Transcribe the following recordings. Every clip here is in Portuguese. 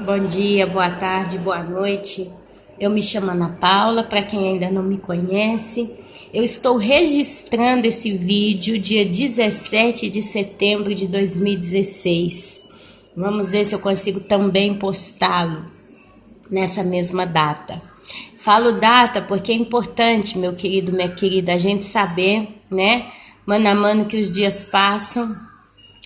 Bom dia, boa tarde, boa noite. Eu me chamo Ana Paula, para quem ainda não me conhece. Eu estou registrando esse vídeo dia 17 de setembro de 2016. Vamos ver se eu consigo também postá-lo nessa mesma data. Falo data porque é importante, meu querido, minha querida, a gente saber, né, mano a mano que os dias passam,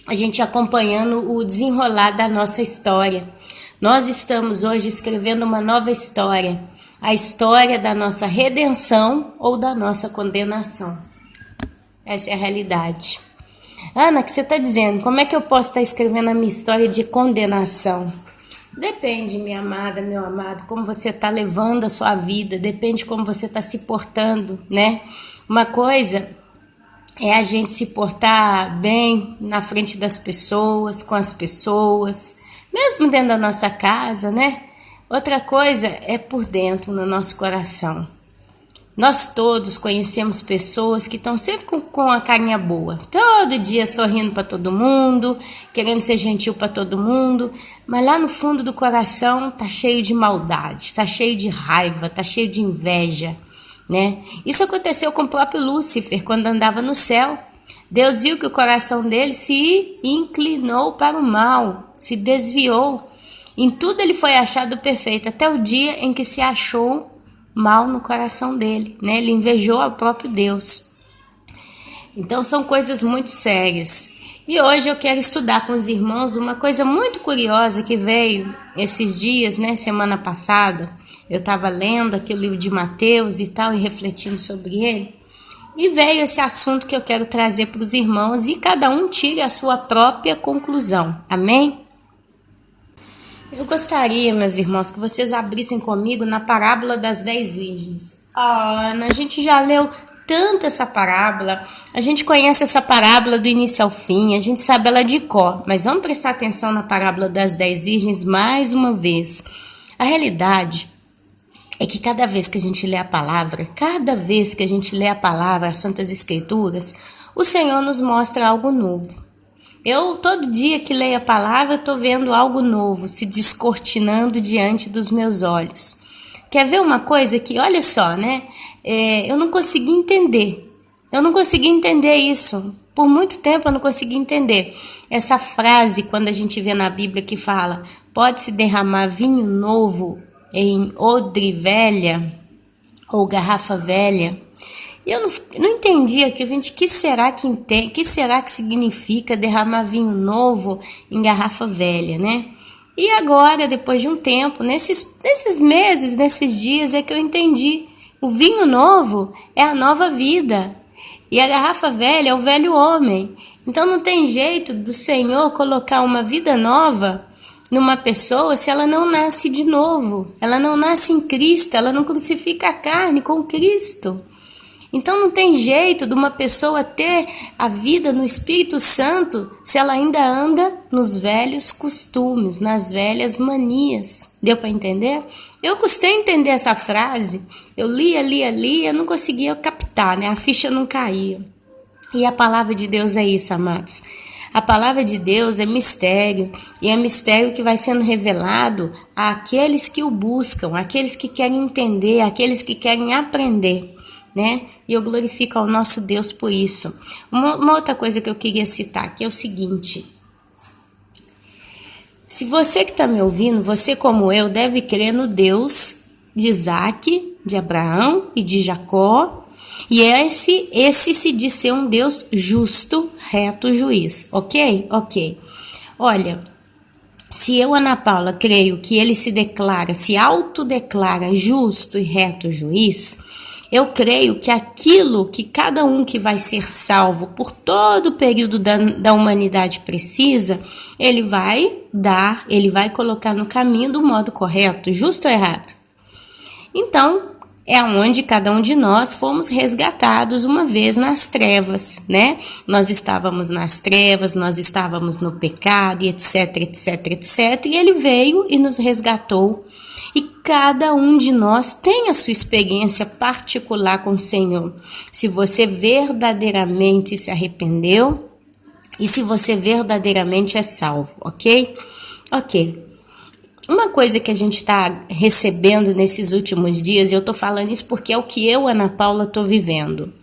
a gente acompanhando o desenrolar da nossa história. Nós estamos hoje escrevendo uma nova história, a história da nossa redenção ou da nossa condenação. Essa é a realidade. Ana, o que você está dizendo? Como é que eu posso estar escrevendo a minha história de condenação? Depende, minha amada, meu amado, como você está levando a sua vida, depende como você está se portando, né? Uma coisa é a gente se portar bem na frente das pessoas, com as pessoas, mesmo dentro da nossa casa, né? Outra coisa é por dentro, no nosso coração. Nós todos conhecemos pessoas que estão sempre com a carinha boa, todo dia sorrindo para todo mundo, querendo ser gentil para todo mundo, mas lá no fundo do coração tá cheio de maldade, tá cheio de raiva, tá cheio de inveja, né? Isso aconteceu com o próprio Lúcifer quando andava no céu. Deus viu que o coração dele se inclinou para o mal, se desviou. Em tudo ele foi achado perfeito, até o dia em que se achou mal no coração dele, né? Ele invejou ao próprio Deus. Então são coisas muito sérias. E hoje eu quero estudar com os irmãos uma coisa muito curiosa que veio esses dias, né? Semana passada, eu estava lendo aquele livro de Mateus e tal, e refletindo sobre ele. E veio esse assunto que eu quero trazer para os irmãos e cada um tire a sua própria conclusão. Amém? Eu gostaria, meus irmãos, que vocês abrissem comigo na parábola das 10 virgens. Ana, a gente já leu tanto essa parábola, a gente conhece essa parábola do início ao fim, a gente sabe ela de cor, mas vamos prestar atenção na parábola das 10 virgens mais uma vez. A realidade é que cada vez que a gente lê a palavra, as Santas Escrituras, o Senhor nos mostra algo novo. Eu, todo dia que leio a palavra, estou vendo algo novo se descortinando diante dos meus olhos. Quer ver uma coisa que, olha só, né? Eu não consegui entender. Eu não consegui entender isso. Por muito tempo eu não consegui entender. Essa frase, quando a gente vê na Bíblia que fala, pode-se derramar vinho novo em odre velha ou garrafa velha. Eu não entendi aqui, gente, que será que significa derramar vinho novo em garrafa velha, né? E agora, depois de um tempo, nesses meses, nesses dias, é que eu entendi. O vinho novo é a nova vida e a garrafa velha é o velho homem. Então não tem jeito do Senhor colocar uma vida nova numa pessoa se ela não nasce de novo. Ela não nasce em Cristo, ela não crucifica a carne com Cristo. Então não tem jeito de uma pessoa ter a vida no Espírito Santo se ela ainda anda nos velhos costumes, nas velhas manias. Deu para entender? Eu custei entender essa frase. Eu lia, eu não conseguia captar, né? A ficha não caía. E a palavra de Deus é isso, amados. A palavra de Deus é mistério, e é mistério que vai sendo revelado àqueles que o buscam, àqueles que querem entender, àqueles que querem aprender, né? E eu glorifico ao nosso Deus por isso. Uma outra coisa que eu queria citar aqui é o seguinte: se você que está me ouvindo, você como eu, deve crer no Deus de Isaac, de Abraão e de Jacó, e esse se diz ser um Deus justo, reto, juiz, ok? Ok. Olha, se eu, Ana Paula, creio que ele se autodeclara justo e reto juiz, eu creio que aquilo que cada um que vai ser salvo por todo o período da humanidade precisa, ele vai colocar no caminho do modo correto, justo ou errado. Então, é onde cada um de nós fomos resgatados uma vez nas trevas, né? Nós estávamos nas trevas, nós estávamos no pecado, e etc, etc, etc. E ele veio e nos resgatou. E cada um de nós tem a sua experiência particular com o Senhor. Se você verdadeiramente se arrependeu e se você verdadeiramente é salvo, ok? Ok. Uma coisa que a gente está recebendo nesses últimos dias, e eu estou falando isso porque é o que eu, Ana Paula, estou vivendo.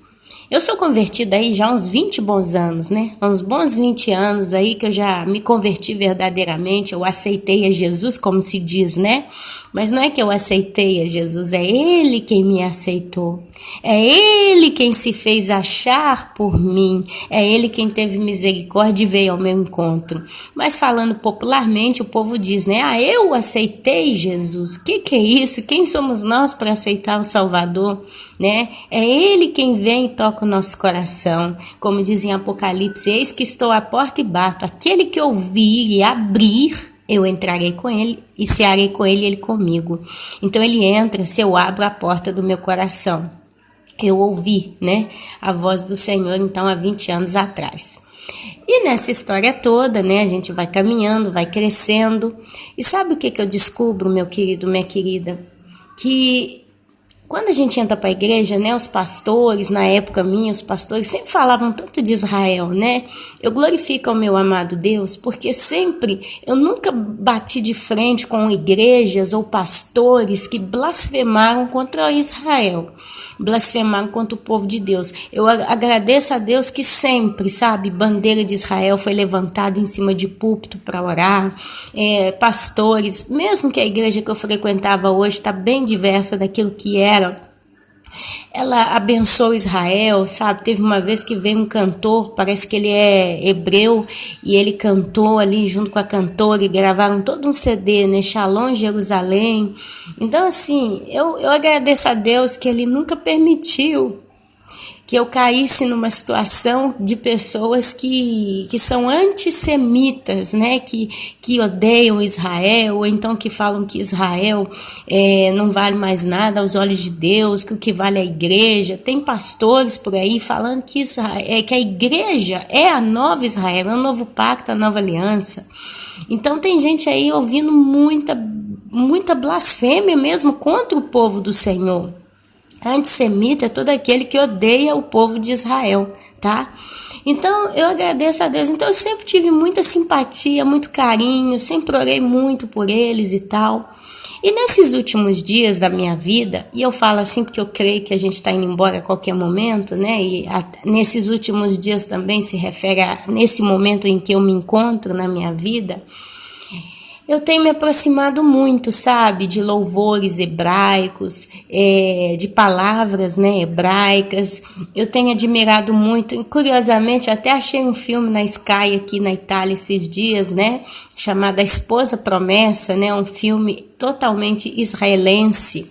Eu sou convertida aí já há uns 20 bons anos, né? Há uns bons 20 anos aí que eu já me converti verdadeiramente, eu aceitei a Jesus, como se diz, né? Mas não é que eu aceitei a Jesus, é Ele quem me aceitou. É Ele quem se fez achar por mim. É Ele quem teve misericórdia e veio ao meu encontro. Mas falando popularmente, o povo diz, né? Ah, eu aceitei Jesus. O que é isso? Quem somos nós para aceitar o Salvador? Né? É Ele quem vem e toca o nosso coração. Como diz em Apocalipse, eis que estou à porta e bato. Aquele que ouvir e abrir, eu entrarei com ele e cearei com ele e ele comigo. Então ele entra se eu abro a porta do meu coração. Eu ouvi, né, a voz do Senhor, então, há 20 anos atrás. E nessa história toda, né, a gente vai caminhando, vai crescendo. E sabe o que eu descubro, meu querido, minha querida? Que quando a gente entra para a igreja, né, os pastores, na época minha, os pastores sempre falavam tanto de Israel, né? Eu glorifico ao meu amado Deus, porque sempre, eu nunca bati de frente com igrejas ou pastores que blasfemaram contra Israel, blasfemaram contra o povo de Deus. Eu agradeço a Deus que sempre, sabe, bandeira de Israel foi levantada em cima de púlpito para orar, pastores, mesmo que a igreja que eu frequentava hoje está bem diversa daquilo que era, ela abençoou Israel, sabe? Teve uma vez que veio um cantor, parece que ele é hebreu, e ele cantou ali junto com a cantora e gravaram todo um CD, né? Shalom Jerusalém. Então, assim, eu agradeço a Deus que ele nunca permitiu que eu caísse numa situação de pessoas que são antissemitas, né? Que odeiam Israel, ou então que falam que Israel não vale mais nada aos olhos de Deus, que o que vale é a igreja. Tem pastores por aí falando que a igreja é a nova Israel, é o novo pacto, a nova aliança. Então tem gente aí ouvindo muita blasfêmia mesmo contra o povo do Senhor. Antissemita é todo aquele que odeia o povo de Israel, tá? Então, eu agradeço a Deus. Então, eu sempre tive muita simpatia, muito carinho, sempre orei muito por eles e tal. E nesses últimos dias da minha vida, e eu falo assim porque eu creio que a gente está indo embora a qualquer momento, né? E nesses últimos dias também se refere a nesse momento em que eu me encontro na minha vida, eu tenho me aproximado muito, sabe, de louvores hebraicos, de palavras, né, hebraicas. Eu tenho admirado muito, e curiosamente até achei um filme na Sky aqui na Itália esses dias, né, chamado A Esposa Promessa, né, um filme totalmente israelense,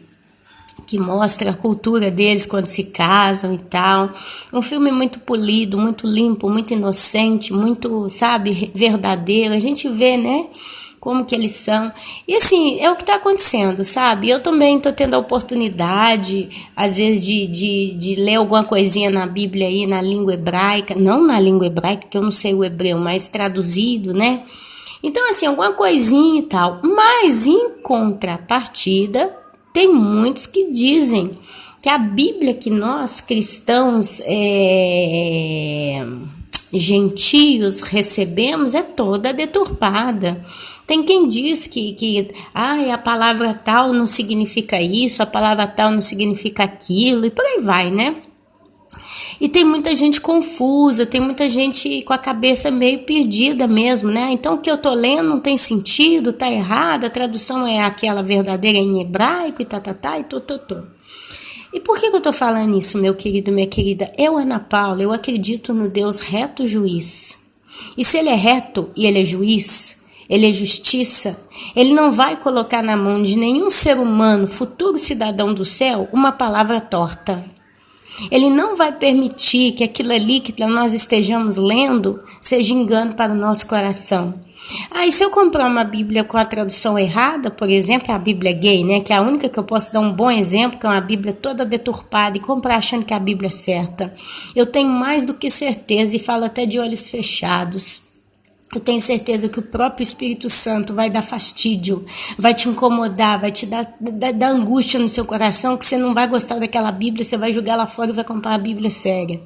que mostra a cultura deles quando se casam e tal. Um filme muito polido, muito limpo, muito inocente, muito, sabe, verdadeiro. A gente vê, né, como que eles são. E assim, é o que está acontecendo, sabe? Eu também estou tendo a oportunidade, às vezes, de ler alguma coisinha na Bíblia aí, na língua hebraica. Não na língua hebraica, que eu não sei o hebreu, mas traduzido, né? Então, assim, alguma coisinha e tal. Mas, em contrapartida, tem muitos que dizem que a Bíblia que nós, cristãos, gentios, recebemos é toda deturpada. Tem quem diz que a palavra tal não significa isso, a palavra tal não significa aquilo, e por aí vai, né? E tem muita gente confusa, tem muita gente com a cabeça meio perdida mesmo, né? Então o que eu tô lendo não tem sentido, tá errado, a tradução é aquela verdadeira em hebraico e e tô. E por que eu tô falando isso, meu querido, minha querida? Eu, Ana Paula, eu acredito no Deus reto juiz. E se ele é reto e ele é juiz, ele é justiça, ele não vai colocar na mão de nenhum ser humano, futuro cidadão do céu, uma palavra torta. Ele não vai permitir que aquilo ali que nós estejamos lendo seja engano para o nosso coração. E se eu comprar uma Bíblia com a tradução errada, por exemplo, a Bíblia gay, né, que é a única que eu posso dar um bom exemplo, que é uma Bíblia toda deturpada, e comprar achando que a Bíblia é certa, eu tenho mais do que certeza, e falo até de olhos fechados, eu tenho certeza que o próprio Espírito Santo vai dar fastídio, vai te incomodar, vai te dar angústia no seu coração, que você não vai gostar daquela Bíblia, você vai jogar lá fora e vai comprar a Bíblia séria.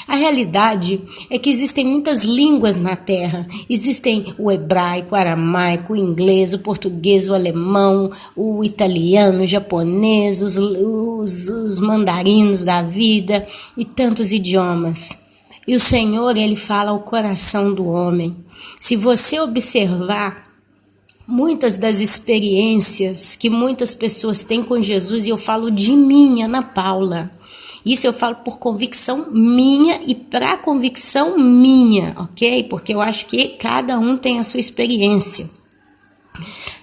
A realidade é que existem muitas línguas na Terra. Existem o hebraico, o aramaico, o inglês, o português, o alemão, o italiano, o japonês, os mandarinos da vida e tantos idiomas. E o Senhor, Ele fala ao coração do homem. Se você observar muitas das experiências que muitas pessoas têm com Jesus, e eu falo de mim, Ana Paula, isso eu falo por convicção minha e para convicção minha, ok? Porque eu acho que cada um tem a sua experiência.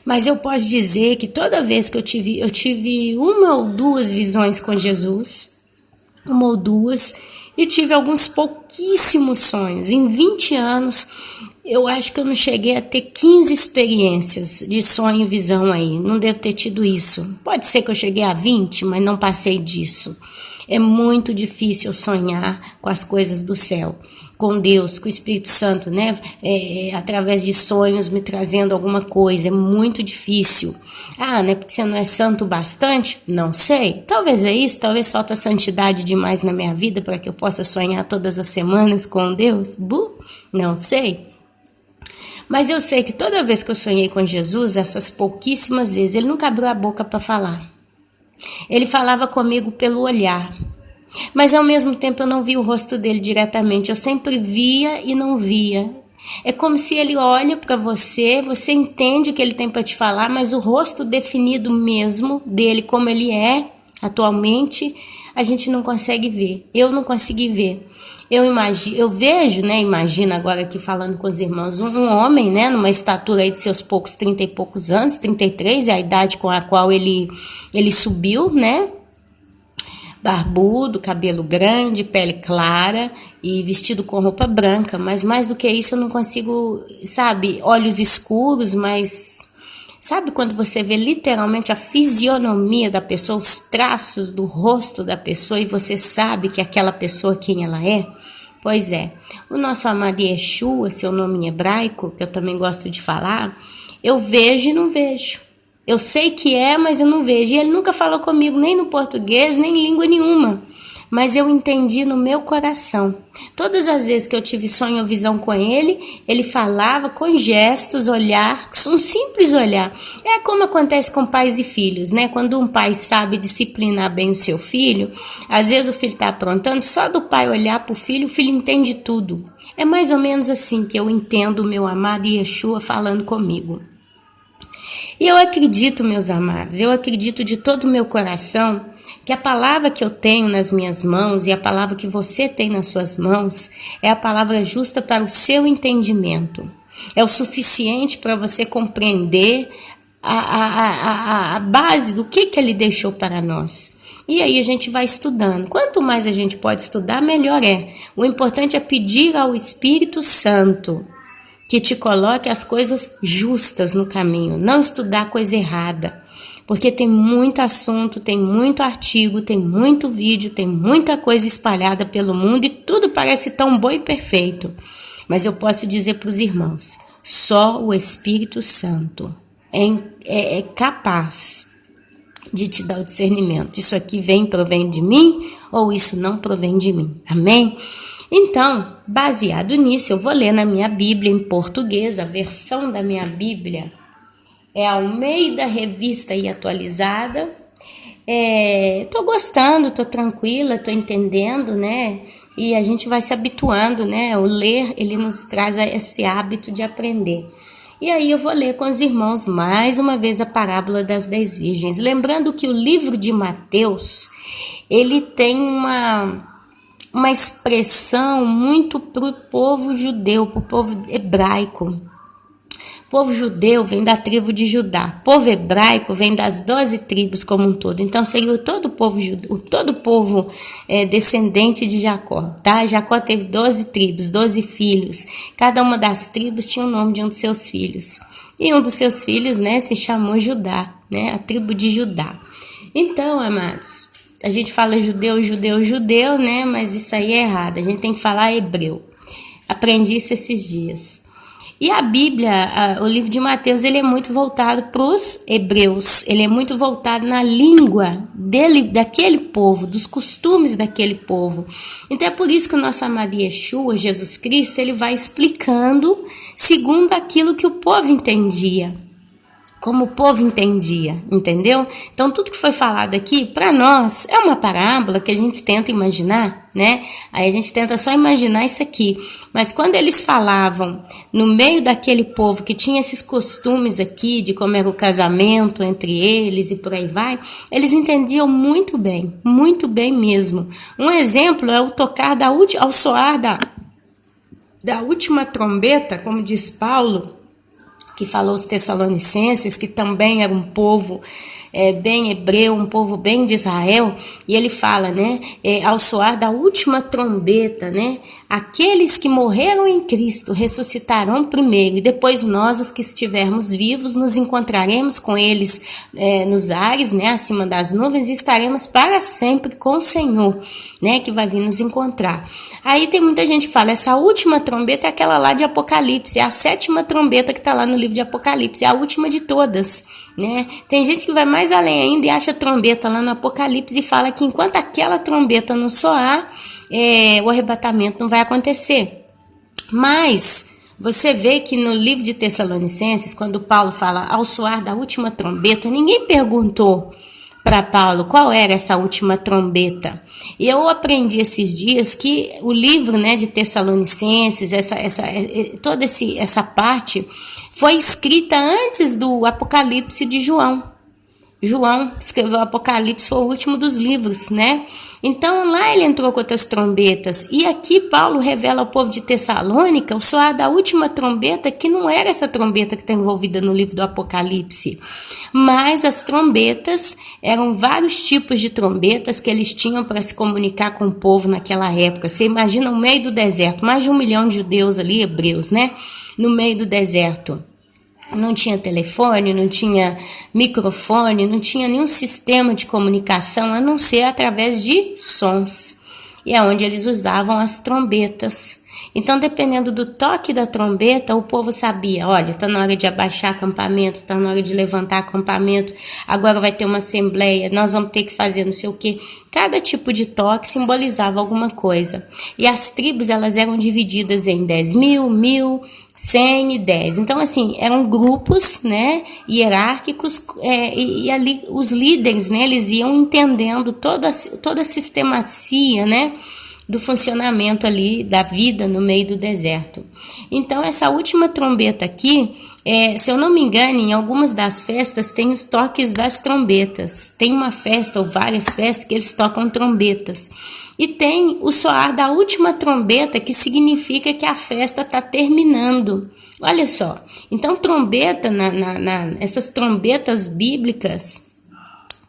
Mas eu posso dizer que toda vez que eu tive uma ou duas visões com Jesus, uma ou duas, e tive alguns pouquíssimos sonhos. Em 20 anos, eu acho que eu não cheguei a ter 15 experiências de sonho e visão aí. Não devo ter tido isso. Pode ser que eu cheguei a 20, mas não passei disso. É muito difícil sonhar com as coisas do céu, com Deus, com o Espírito Santo, né? Através de sonhos me trazendo alguma coisa. É muito difícil. Ah, né? Porque você não é santo bastante? Não sei. Talvez é isso, talvez falta santidade demais na minha vida para que eu possa sonhar todas as semanas com Deus. Não sei. Mas eu sei que toda vez que eu sonhei com Jesus, essas pouquíssimas vezes, ele nunca abriu a boca para falar. Ele falava comigo pelo olhar. Mas ao mesmo tempo eu não via o rosto dele diretamente. Eu sempre via e não via. É como se ele olha para você, você entende o que ele tem para te falar, mas o rosto definido mesmo dele, como ele é atualmente, a gente não consegue ver. Eu não consegui ver. Eu vejo, né? Imagina agora aqui falando com os irmãos, um homem, né? Numa estatura aí de seus 30 e poucos anos, 33, é a idade com a qual ele subiu, né? Barbudo, cabelo grande, pele clara e vestido com roupa branca, mas mais do que isso eu não consigo, sabe, olhos escuros, mas sabe quando você vê literalmente a fisionomia da pessoa, os traços do rosto da pessoa e você sabe que aquela pessoa quem ela é? Pois é, o nosso amado Yeshua, seu nome em hebraico, que eu também gosto de falar, eu vejo e não vejo. Eu sei que é, mas eu não vejo. E ele nunca falou comigo nem no português, nem em língua nenhuma. Mas eu entendi no meu coração. Todas as vezes que eu tive sonho ou visão com ele, ele falava com gestos, olhar, um simples olhar. É como acontece com pais e filhos, né? Quando um pai sabe disciplinar bem o seu filho, às vezes o filho está aprontando, só do pai olhar para o filho entende tudo. É mais ou menos assim que eu entendo o meu amado Yeshua falando comigo. E eu acredito, meus amados, eu acredito de todo o meu coração que a palavra que eu tenho nas minhas mãos e a palavra que você tem nas suas mãos é a palavra justa para o seu entendimento. É o suficiente para você compreender a base do que ele deixou para nós. E aí a gente vai estudando. Quanto mais a gente pode estudar, melhor é. O importante é pedir ao Espírito Santo que te coloque as coisas justas no caminho, não estudar coisa errada, porque tem muito assunto, tem muito artigo, tem muito vídeo, tem muita coisa espalhada pelo mundo e tudo parece tão bom e perfeito. Mas eu posso dizer para os irmãos, só o Espírito Santo é capaz de te dar o discernimento. Isso aqui provém de mim ou isso não provém de mim. Amém? Então, baseado nisso, eu vou ler na minha Bíblia em português, a versão da minha Bíblia é Almeida Revista e Atualizada. Tô gostando, tô tranquila, tô entendendo, né? E a gente vai se habituando, né? O ler, ele nos traz esse hábito de aprender. E aí eu vou ler com os irmãos mais uma vez a parábola das 10 virgens. Lembrando que o livro de Mateus, ele tem uma expressão muito para o povo judeu, para o povo hebraico. O povo judeu vem da tribo de Judá. O povo hebraico vem das 12 tribos como um todo. Então, seria todo o povo descendente de Jacó. Tá? Jacó teve 12 tribos, 12 filhos. Cada uma das tribos tinha o nome de um dos seus filhos. E um dos seus filhos, né, se chamou Judá, né, a tribo de Judá. Então, amados, a gente fala judeu, né? Mas isso aí é errado. A gente tem que falar hebreu. Aprendi isso esses dias. E a Bíblia, o livro de Mateus, ele é muito voltado para os hebreus, ele é muito voltado na língua daquele povo, dos costumes daquele povo. Então é por isso que o nosso amado Yeshua, Jesus Cristo, ele vai explicando segundo aquilo que o povo entendia. Como o povo entendia, entendeu? Então, tudo que foi falado aqui, para nós, é uma parábola que a gente tenta imaginar, né? Aí a gente tenta só imaginar isso aqui. Mas quando eles falavam no meio daquele povo que tinha esses costumes aqui, de como era o casamento entre eles e por aí vai, eles entendiam muito bem mesmo. Um exemplo é o tocar ao soar da última trombeta, como diz Paulo, que falou os Tessalonicenses, que também era um povo bem hebreu, um povo bem de Israel, e ele fala, né, ao soar da última trombeta, né, aqueles que morreram em Cristo ressuscitarão primeiro, e depois nós, os que estivermos vivos, nos encontraremos com eles nos ares, né, acima das nuvens, e estaremos para sempre com o Senhor, né, que vai vir nos encontrar. Aí tem muita gente que fala, essa última trombeta é aquela lá de Apocalipse, é a 7ª trombeta que está lá no livro de Apocalipse, é a última de todas, né? Tem gente que vai mais além ainda e acha trombeta lá no Apocalipse e fala que enquanto aquela trombeta não soar, o arrebatamento não vai acontecer. Mas você vê que no livro de Tessalonicenses, quando Paulo fala ao soar da última trombeta, ninguém perguntou para Paulo qual era essa última trombeta. E eu aprendi esses dias que o livro, né, de Tessalonicenses, toda essa parte foi escrita antes do Apocalipse de João. João escreveu o Apocalipse, foi o último dos livros, né? Então lá ele entrou com outras trombetas. E aqui Paulo revela ao povo de Tessalônica o soar da última trombeta, que não era essa trombeta que está envolvida no livro do Apocalipse. Mas as trombetas eram vários tipos de trombetas que eles tinham para se comunicar com o povo naquela época. Você imagina no meio do deserto, mais de 1 milhão de judeus ali, hebreus, né? No meio do deserto. Não tinha telefone, não tinha microfone, não tinha nenhum sistema de comunicação, a não ser através de sons. E é onde eles usavam as trombetas. Então, dependendo do toque da trombeta, o povo sabia, olha, está na hora de abaixar acampamento, está na hora de levantar acampamento, agora vai ter uma assembleia, nós vamos ter que fazer não sei o quê. Cada tipo de toque simbolizava alguma coisa. E as tribos, elas eram divididas em 10.000, 1.000, 100 e 10. Então, assim, eram grupos, né, hierárquicos, e ali os líderes, né, eles iam entendendo toda a sistemacia, né, do funcionamento ali da vida no meio do deserto. Então, essa última trombeta aqui, se eu não me engano, em algumas das festas tem os toques das trombetas. Tem uma festa ou várias festas que eles tocam trombetas. E tem o soar da última trombeta, que significa que a festa está terminando. Olha só, então trombeta, essas trombetas bíblicas,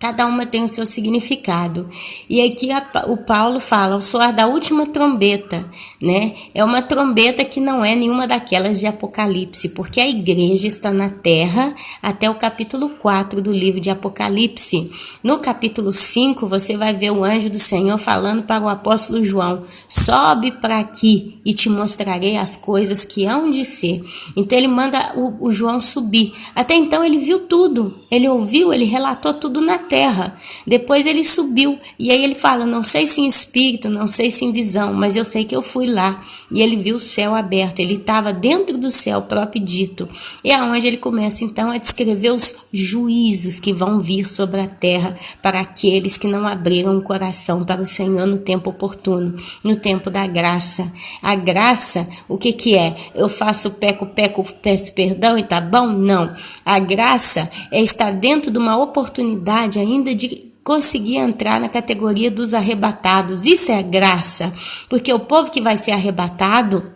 cada uma tem o seu significado. E aqui o Paulo fala, o soar da última trombeta, né? É uma trombeta que não é nenhuma daquelas de Apocalipse, porque a igreja está na terra até o capítulo 4 do livro de Apocalipse. No capítulo 5, você vai ver o anjo do Senhor falando para o apóstolo João, sobe para aqui e te mostrarei as coisas que hão de ser. Então ele manda o João subir. Até então ele viu tudo, ele ouviu, ele relatou tudo na terra. Depois ele subiu e aí ele fala, não sei se em espírito, não sei se em visão, mas eu sei que eu fui lá e ele viu o céu aberto, ele estava dentro do céu próprio dito. E é onde ele começa então a descrever os juízos que vão vir sobre a terra para aqueles que não abriram o coração para o Senhor no tempo oportuno, no tempo da graça. A graça, o que é? Eu faço peco, peço perdão e tá bom? Não. A graça é estar dentro de uma oportunidade ainda de conseguir entrar na categoria dos arrebatados. Isso é graça, porque o povo que vai ser arrebatado,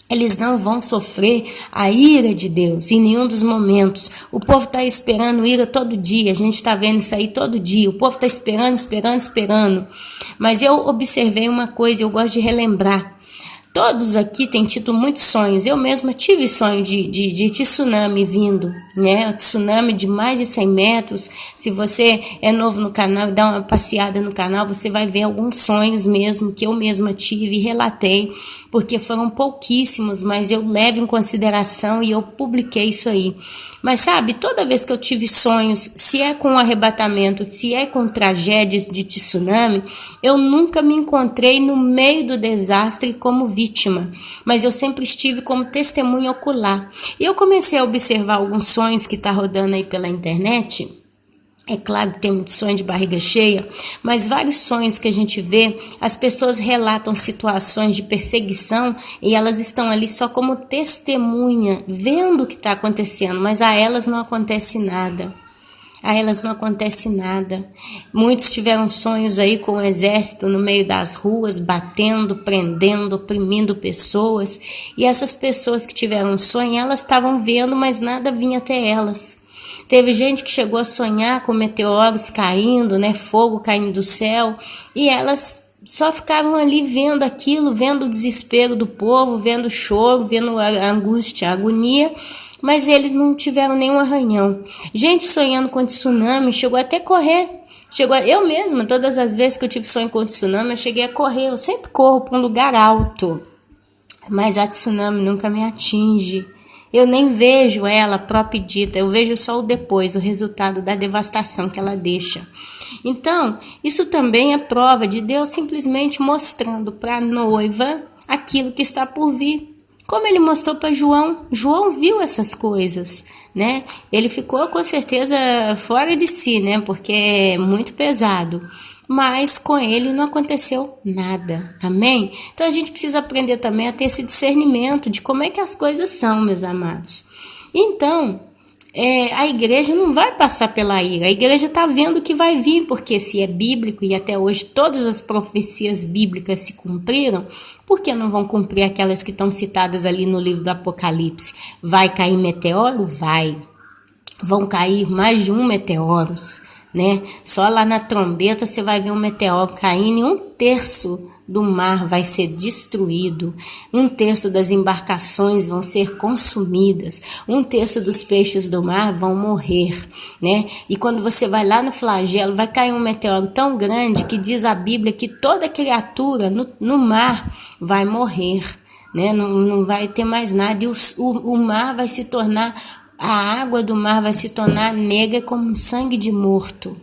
eles não vão sofrer a ira de Deus em nenhum dos momentos. O povo está esperando ira todo dia, a gente está vendo isso aí todo dia. O povo está esperando. Mas eu observei uma coisa, eu gosto de relembrar. Todos aqui têm tido muitos sonhos. Eu mesma tive sonho de tsunami vindo, né? Tsunami de mais de 100 metros. Se você é novo no canal e dá uma passeada no canal, você vai ver alguns sonhos mesmo que eu mesma tive e relatei, porque foram pouquíssimos, mas eu levo em consideração e eu publiquei isso aí. Mas sabe, toda vez que eu tive sonhos, se é com arrebatamento, se é com tragédias de tsunami, eu nunca me encontrei no meio do desastre como vítima, mas eu sempre estive como testemunha ocular. E eu comecei a observar alguns sonhos que tá rodando aí pela internet. É claro que tem muito sonho de barriga cheia, mas vários sonhos que a gente vê, as pessoas relatam situações de perseguição e elas estão ali só como testemunha, vendo o que está acontecendo, mas a elas não acontece nada. A elas não acontece nada. Muitos tiveram sonhos aí com o exército no meio das ruas, batendo, prendendo, oprimindo pessoas. E essas pessoas que tiveram sonho, elas estavam vendo, mas nada vinha até elas. Teve gente que chegou a sonhar com meteoros caindo, né, fogo caindo do céu, e elas só ficavam ali vendo aquilo, vendo o desespero do povo, vendo o choro, vendo a angústia, a agonia, mas eles não tiveram nenhum arranhão. Gente sonhando com tsunami, chegou até a correr. Eu mesma, todas as vezes que eu tive sonho com tsunami, eu cheguei a correr. Eu sempre corro para um lugar alto, mas a tsunami nunca me atinge. Eu nem vejo ela própria dita, eu vejo só o depois, o resultado da devastação que ela deixa. Então, isso também é prova de Deus simplesmente mostrando para a noiva aquilo que está por vir. Como ele mostrou para João, João viu essas coisas, né? Ele ficou com certeza fora de si, né? Porque é muito pesado. Mas com ele não aconteceu nada, amém? Então a gente precisa aprender também a ter esse discernimento de como é que as coisas são, meus amados. Então, a igreja não vai passar pela ira, a igreja está vendo o que vai vir, porque se é bíblico e até hoje todas as profecias bíblicas se cumpriram, por que não vão cumprir aquelas que estão citadas ali no livro do Apocalipse? Vai cair meteoro? Vai. Vão cair mais de 1 meteoros, né? Só lá na trombeta você vai ver um meteoro caindo e 1/3 do mar vai ser destruído, 1/3 das embarcações vão ser consumidas, 1/3 dos peixes do mar vão morrer, né? E quando você vai lá no flagelo, vai cair um meteoro tão grande que diz a Bíblia que toda criatura no mar vai morrer, né? Não vai ter mais nada, e o mar vai se tornar, a água do mar vai se tornar negra como um sangue de morto.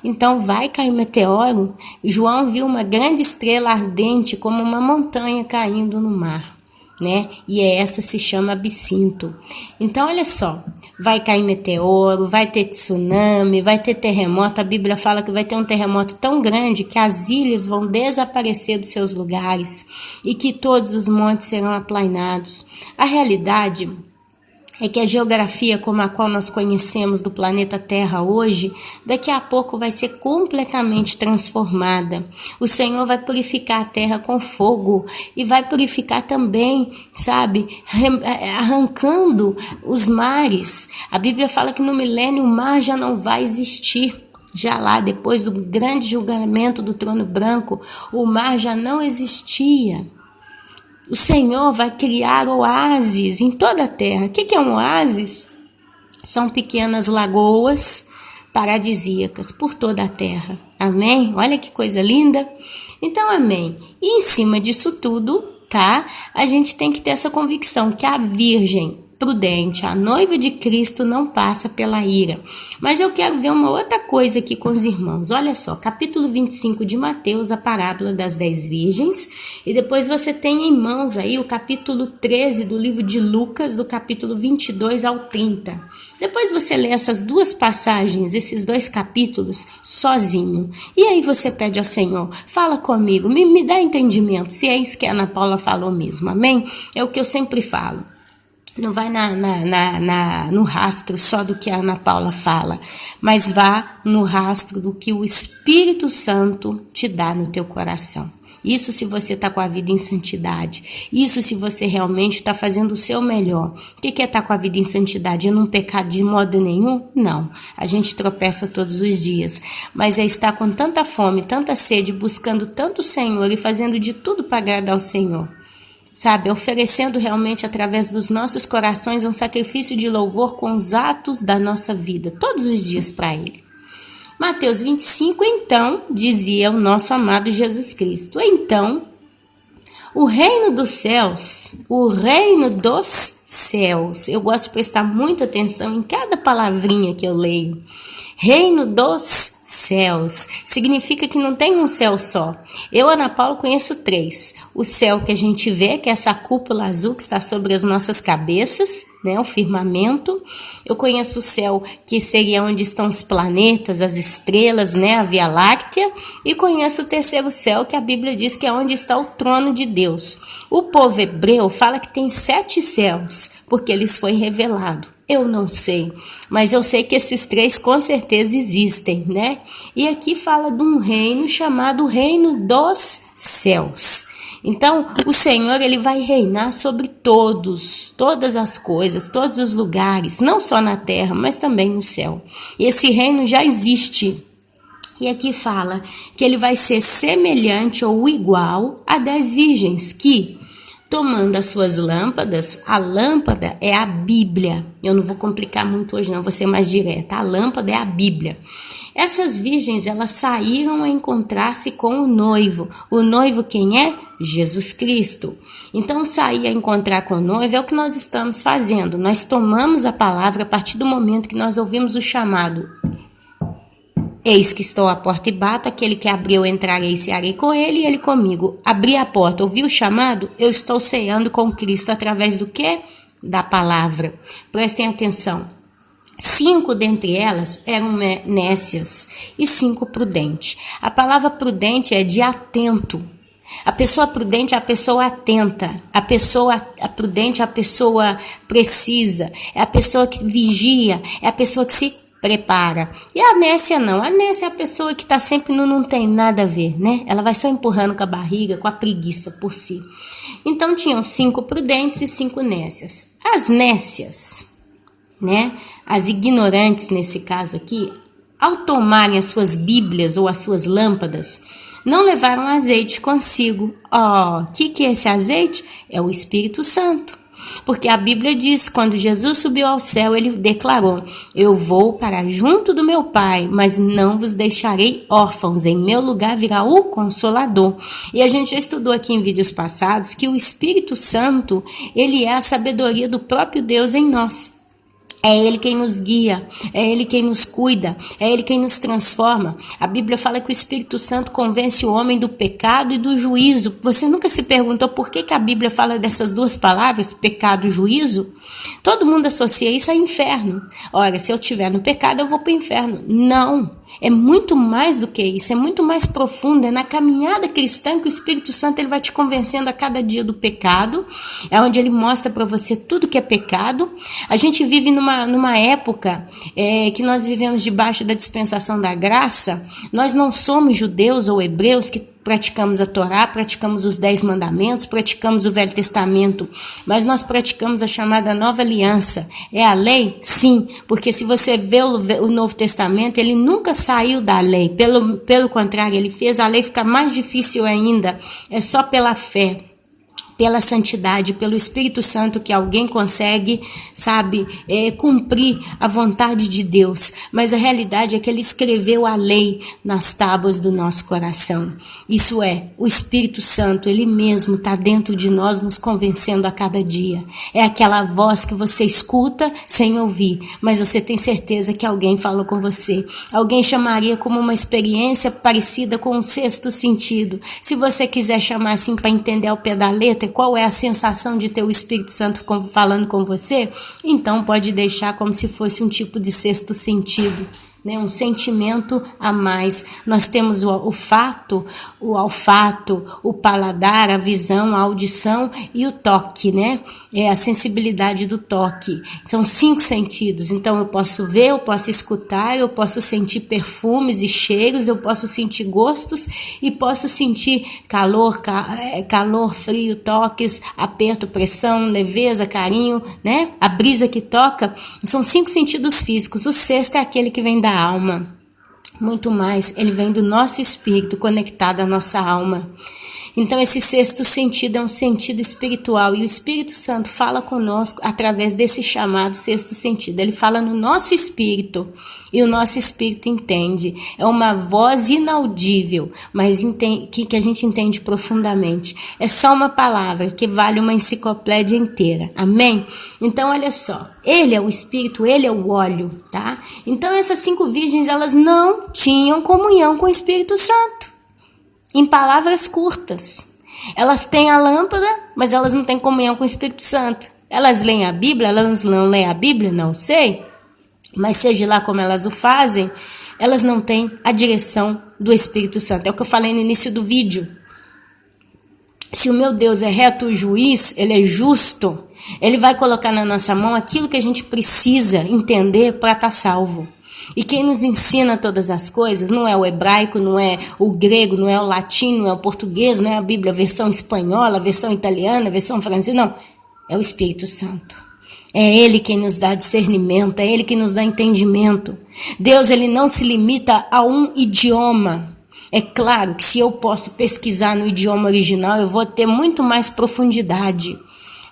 Então vai cair meteoro. João viu uma grande estrela ardente como uma montanha caindo no mar, né? E essa se chama absinto. Então olha só, vai cair meteoro, vai ter tsunami, vai ter terremoto. A Bíblia fala que vai ter um terremoto tão grande que as ilhas vão desaparecer dos seus lugares e que todos os montes serão aplainados. A realidade é que a geografia como a qual nós conhecemos do planeta Terra hoje, daqui a pouco vai ser completamente transformada. O Senhor vai purificar a terra com fogo e vai purificar também, sabe, arrancando os mares. A Bíblia fala que no milênio o mar já não vai existir. Já lá, depois do grande julgamento do trono branco, o mar já não existia. O Senhor vai criar oásis em toda a terra. O que é um oásis? São pequenas lagoas paradisíacas por toda a terra. Amém? Olha que coisa linda. Então, amém. E em cima disso tudo, tá? A gente tem que ter essa convicção que a Virgem prudente, a noiva de Cristo, não passa pela ira. Mas eu quero ver uma outra coisa aqui com os irmãos. Olha só, capítulo 25 de Mateus, a parábola das 10 virgens. E depois você tem em mãos aí o capítulo 13 do livro de Lucas, do capítulo 22 ao 30. Depois você lê essas duas passagens, esses dois capítulos, sozinho. E aí você pede ao Senhor, fala comigo, me dá entendimento, se é isso que a Ana Paula falou mesmo, amém? É o que eu sempre falo. Não vai no rastro só do que a Ana Paula fala, mas vá no rastro do que o Espírito Santo te dá no teu coração. Isso se você está com a vida em santidade. Isso se você realmente está fazendo o seu melhor. O que é estar com a vida em santidade? É não pecar de modo nenhum? Não. A gente tropeça todos os dias. Mas é estar com tanta fome, tanta sede, buscando tanto o Senhor e fazendo de tudo para agradar ao Senhor. sabe, oferecendo realmente através dos nossos corações um sacrifício de louvor com os atos da nossa vida, todos os dias para Ele. Mateus 25, então, dizia o nosso amado Jesus Cristo, então, o reino dos céus, eu gosto de prestar muita atenção em cada palavrinha que eu leio. Reino dos céus, significa que não tem um céu só. Eu, Ana Paula, conheço 3. O céu que a gente vê, que é essa cúpula azul que está sobre as nossas cabeças, né, o firmamento. Eu conheço o céu que seria onde estão os planetas, as estrelas, né, a Via Láctea. E conheço o terceiro céu, que a Bíblia diz que é onde está o trono de Deus. O povo hebreu fala que tem 7 céus, porque lhes foi revelado. Eu não sei, mas eu sei que esses 3 com certeza existem, né? E aqui fala de um reino chamado Reino dos Céus. Então, o Senhor, ele vai reinar sobre todas as coisas, todos os lugares, não só na terra, mas também no céu. E esse reino já existe. E aqui fala que ele vai ser semelhante ou igual a 10 virgens que, tomando as suas lâmpadas, a lâmpada é a Bíblia. Eu não vou complicar muito hoje não, vou ser mais direta. A lâmpada é a Bíblia. Essas virgens, elas saíram a encontrar-se com o noivo. O noivo quem é? Jesus Cristo. Então, sair a encontrar com o noivo é o que nós estamos fazendo. Nós tomamos a palavra a partir do momento que nós ouvimos o chamado. Eis que estou à porta e bato, aquele que abriu entrarei e cearei com ele e ele comigo. Abri a porta, ouvi o chamado, eu estou ceando com Cristo através do quê? Da palavra. Prestem atenção. 5 dentre elas eram nécias e 5 prudentes. A palavra prudente é de atento. A pessoa prudente é a pessoa atenta, a prudente é a pessoa precisa, é a pessoa que vigia, é a pessoa que se prepara. E a nécia não, a nécia é a pessoa que está sempre no não tem nada a ver, né? Ela vai só empurrando com a barriga, com a preguiça por si. Então tinham 5 prudentes e 5 nécias. As nécias, né? As ignorantes nesse caso aqui, ao tomarem as suas bíblias ou as suas lâmpadas, não levaram azeite consigo. O que é esse azeite? É o Espírito Santo. Porque a Bíblia diz, quando Jesus subiu ao céu, ele declarou, eu vou para junto do meu Pai, mas não vos deixarei órfãos, em meu lugar virá o Consolador. E a gente já estudou aqui em vídeos passados que o Espírito Santo, ele é a sabedoria do próprio Deus em nós. É Ele quem nos guia, é Ele quem nos cuida, é Ele quem nos transforma. A Bíblia fala que o Espírito Santo convence o homem do pecado e do juízo. Você nunca se perguntou por que a Bíblia fala dessas duas palavras, pecado e juízo? Todo mundo associa isso a inferno. Ora, se eu estiver no pecado, eu vou para o inferno. Não, é muito mais do que isso, é muito mais profundo. É na caminhada cristã que o Espírito Santo ele vai te convencendo a cada dia do pecado. É onde ele mostra para você tudo que é pecado. A gente vive numa época que nós vivemos debaixo da dispensação da graça. Nós não somos judeus ou hebreus que praticamos a Torá, praticamos os 10 mandamentos, praticamos o Velho Testamento, mas nós praticamos a chamada Nova Aliança. É a lei? Sim, porque se você vê o Novo Testamento, ele nunca saiu da lei, pelo contrário, ele fez a lei ficar mais difícil ainda, é só pela fé. Pela santidade, pelo Espírito Santo que alguém consegue, sabe, cumprir a vontade de Deus. Mas a realidade é que ele escreveu a lei nas tábuas do nosso coração. Isso é, o Espírito Santo, ele mesmo está dentro de nós nos convencendo a cada dia. É aquela voz que você escuta sem ouvir, mas você tem certeza que alguém falou com você. Alguém chamaria como uma experiência parecida com um sexto sentido. Se você quiser chamar assim para entender ao pé da letra, qual é a sensação de ter o Espírito Santo falando com você, então pode deixar como se fosse um tipo de sexto sentido, né? Um sentimento a mais. Nós temos o olfato, o paladar, a visão, a audição e o toque, né? É a sensibilidade do toque. São 5 sentidos. Então eu posso ver, eu posso escutar, eu posso sentir perfumes e cheiros, eu posso sentir gostos e posso sentir calor, frio, toques, aperto, pressão, leveza, carinho, né? A brisa que toca. São 5 sentidos físicos. O sexto é aquele que vem da alma. Muito mais, ele vem do nosso espírito conectado à nossa alma. Então esse sexto sentido é um sentido espiritual e o Espírito Santo fala conosco através desse chamado sexto sentido. Ele fala no nosso espírito e o nosso espírito entende. É uma voz inaudível, mas que a gente entende profundamente. É só uma palavra que vale uma enciclopédia inteira. Amém? Então olha só, ele é o espírito, ele é o óleo, tá? Então essas 5 virgens, elas não tinham comunhão com o Espírito Santo. Em palavras curtas, elas têm a lâmpada, mas elas não têm comunhão com o Espírito Santo. Elas leem a Bíblia, elas não leem a Bíblia, não sei, mas seja lá como elas o fazem, elas não têm a direção do Espírito Santo. É o que eu falei no início do vídeo. Se o meu Deus é reto e juiz, ele é justo, ele vai colocar na nossa mão aquilo que a gente precisa entender para estar salvo. E quem nos ensina todas as coisas não é o hebraico, não é o grego, não é o latim, não é o português, não é a Bíblia, a versão espanhola, a versão italiana, a versão francesa, não. É o Espírito Santo. É Ele quem nos dá discernimento, é Ele que nos dá entendimento. Deus, Ele não se limita a um idioma. É claro que se eu posso pesquisar no idioma original, eu vou ter muito mais profundidade.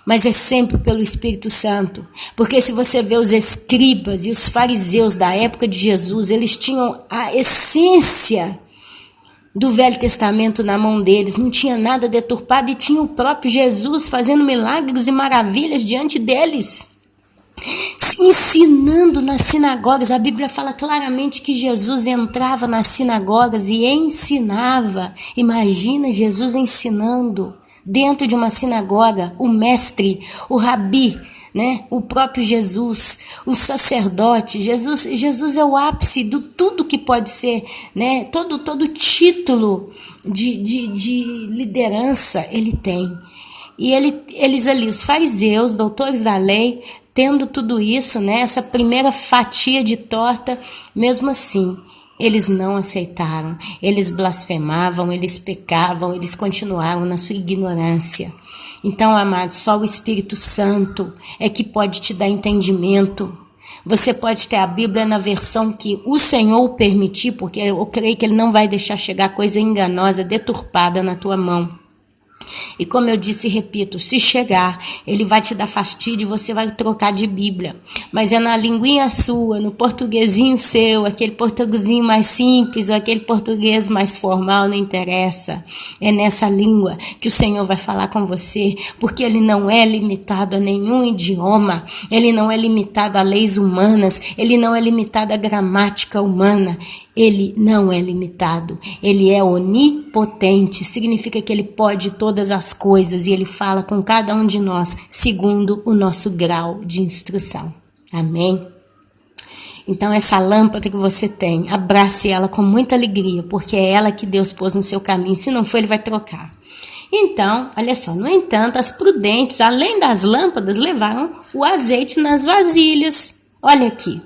Mas é sempre pelo Espírito Santo. Porque se você vê os escribas e os fariseus da época de Jesus, eles tinham a essência do Velho Testamento na mão deles. Não tinha nada deturpado e tinha o próprio Jesus fazendo milagres e maravilhas diante deles. Ensinando nas sinagogas. A Bíblia fala claramente que Jesus entrava nas sinagogas e ensinava. Imagina Jesus ensinando dentro de uma sinagoga, o mestre, o rabi, né? O próprio Jesus, o sacerdote. Jesus é o ápice de tudo que pode ser, né? Todo título de liderança ele tem. E eles ali, os fariseus, doutores da lei, tendo tudo isso, né? Essa primeira fatia de torta, mesmo assim, eles não aceitaram, eles blasfemavam, eles pecavam, eles continuaram na sua ignorância. Então, amados, só o Espírito Santo é que pode te dar entendimento. Você pode ter a Bíblia na versão que o Senhor o permitir, porque eu creio que Ele não vai deixar chegar coisa enganosa, deturpada na tua mão. E como eu disse e repito, se chegar, ele vai te dar fastídio e você vai trocar de Bíblia. Mas é na linguinha sua, no portuguesinho seu, aquele portuguesinho mais simples ou aquele português mais formal, não interessa. É nessa língua que o Senhor vai falar com você, porque ele não é limitado a nenhum idioma, ele não é limitado a leis humanas, ele não é limitado à gramática humana. Ele não é limitado, ele é onipotente, significa que ele pode todas as coisas e ele fala com cada um de nós segundo o nosso grau de instrução. Amém? Então essa lâmpada que você tem, abrace ela com muita alegria, porque é ela que Deus pôs no seu caminho, se não for ele vai trocar. Então, olha só, no entanto, as prudentes, além das lâmpadas, levaram o azeite nas vasilhas. Olha aqui.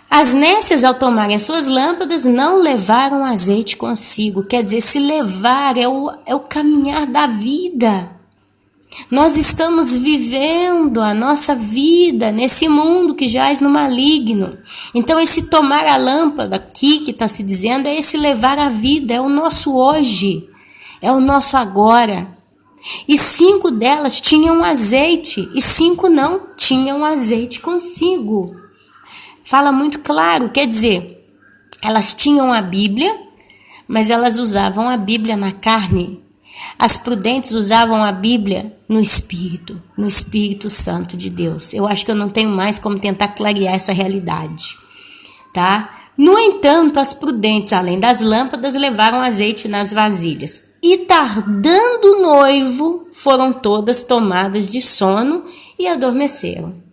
As nécias, ao tomarem as suas lâmpadas, não levaram azeite consigo. Quer dizer, se levar é o caminhar da vida. Nós estamos vivendo a nossa vida nesse mundo que jaz no maligno. Então, esse tomar a lâmpada aqui que está se dizendo é esse levar a vida, é o nosso hoje, é o nosso agora. E 5 delas tinham azeite e 5 não tinham azeite consigo. Fala muito claro, quer dizer, elas tinham a Bíblia, mas elas usavam a Bíblia na carne. As prudentes usavam a Bíblia no Espírito Santo de Deus. Eu acho que eu não tenho mais como tentar clarear essa realidade, tá? No entanto, as prudentes, além das lâmpadas, levaram azeite nas vasilhas. E tardando o noivo, foram todas tomadas de sono e adormeceram.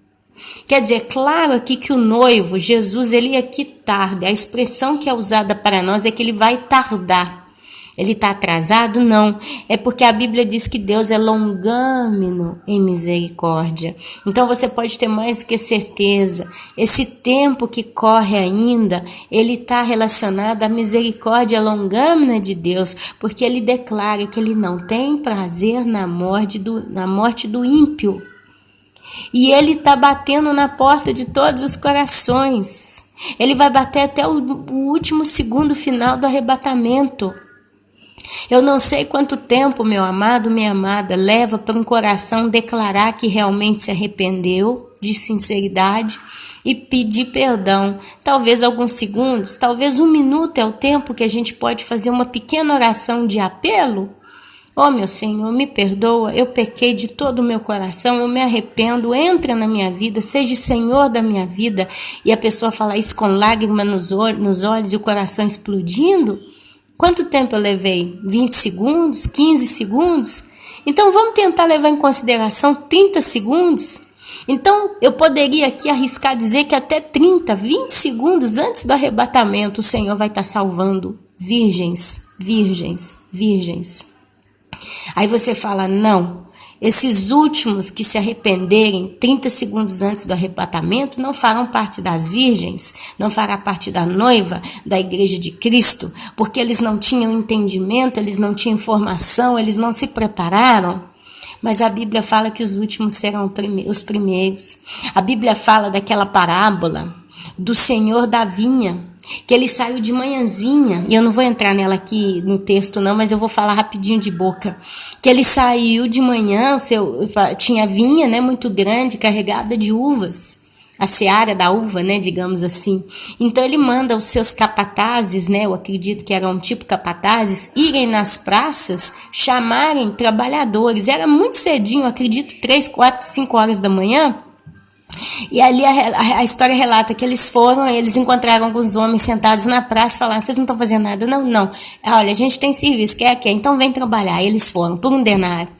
Quer dizer, claro aqui que o noivo, Jesus, ele ia que tarde. A expressão que é usada para nós é que ele vai tardar. Ele está atrasado? Não. É porque a Bíblia diz que Deus é longâmino em misericórdia. Então você pode ter mais do que certeza. Esse tempo que corre ainda, ele está relacionado à misericórdia longâmina de Deus, porque ele declara que ele não tem prazer na morte do ímpio. E ele está batendo na porta de todos os corações. Ele vai bater até o último segundo final do arrebatamento. Eu não sei quanto tempo, meu amado, minha amada, leva para um coração declarar que realmente se arrependeu de sinceridade e pedir perdão. Talvez alguns segundos, talvez 1 minuto é o tempo que a gente pode fazer uma pequena oração de apelo. Oh, meu Senhor, me perdoa, eu pequei de todo o meu coração, eu me arrependo, entra na minha vida, seja Senhor da minha vida. E a pessoa fala isso com lágrima nos olhos e o coração explodindo. Quanto tempo eu levei? 20 segundos? 15 segundos? Então vamos tentar levar em consideração 30 segundos? Então eu poderia aqui arriscar dizer que até 30, 20 segundos antes do arrebatamento o Senhor vai estar salvando virgens, virgens, virgens. Aí você fala, não, esses últimos que se arrependerem 30 segundos antes do arrebatamento não farão parte das virgens, não fará parte da noiva da igreja de Cristo, porque eles não tinham entendimento, eles não tinham informação, eles não se prepararam. Mas a Bíblia fala que os últimos serão os primeiros. A Bíblia fala daquela parábola do Senhor da vinha, que ele saiu de manhãzinha, e eu não vou entrar nela aqui no texto não, mas eu vou falar rapidinho de boca, que ele saiu de manhã, tinha vinha, né, muito grande, carregada de uvas, a seara da uva, né, digamos assim. Então ele manda os seus capatazes, né, eu acredito que eram tipo capatazes, irem nas praças, chamarem trabalhadores. Era muito cedinho, eu acredito 3, 4, 5 horas da manhã. E ali a história relata que eles foram, eles encontraram alguns homens sentados na praça e falaram, vocês não estão fazendo nada? Não, não. Olha, a gente tem serviço, quer? Então vem trabalhar. E eles foram por 1 denário.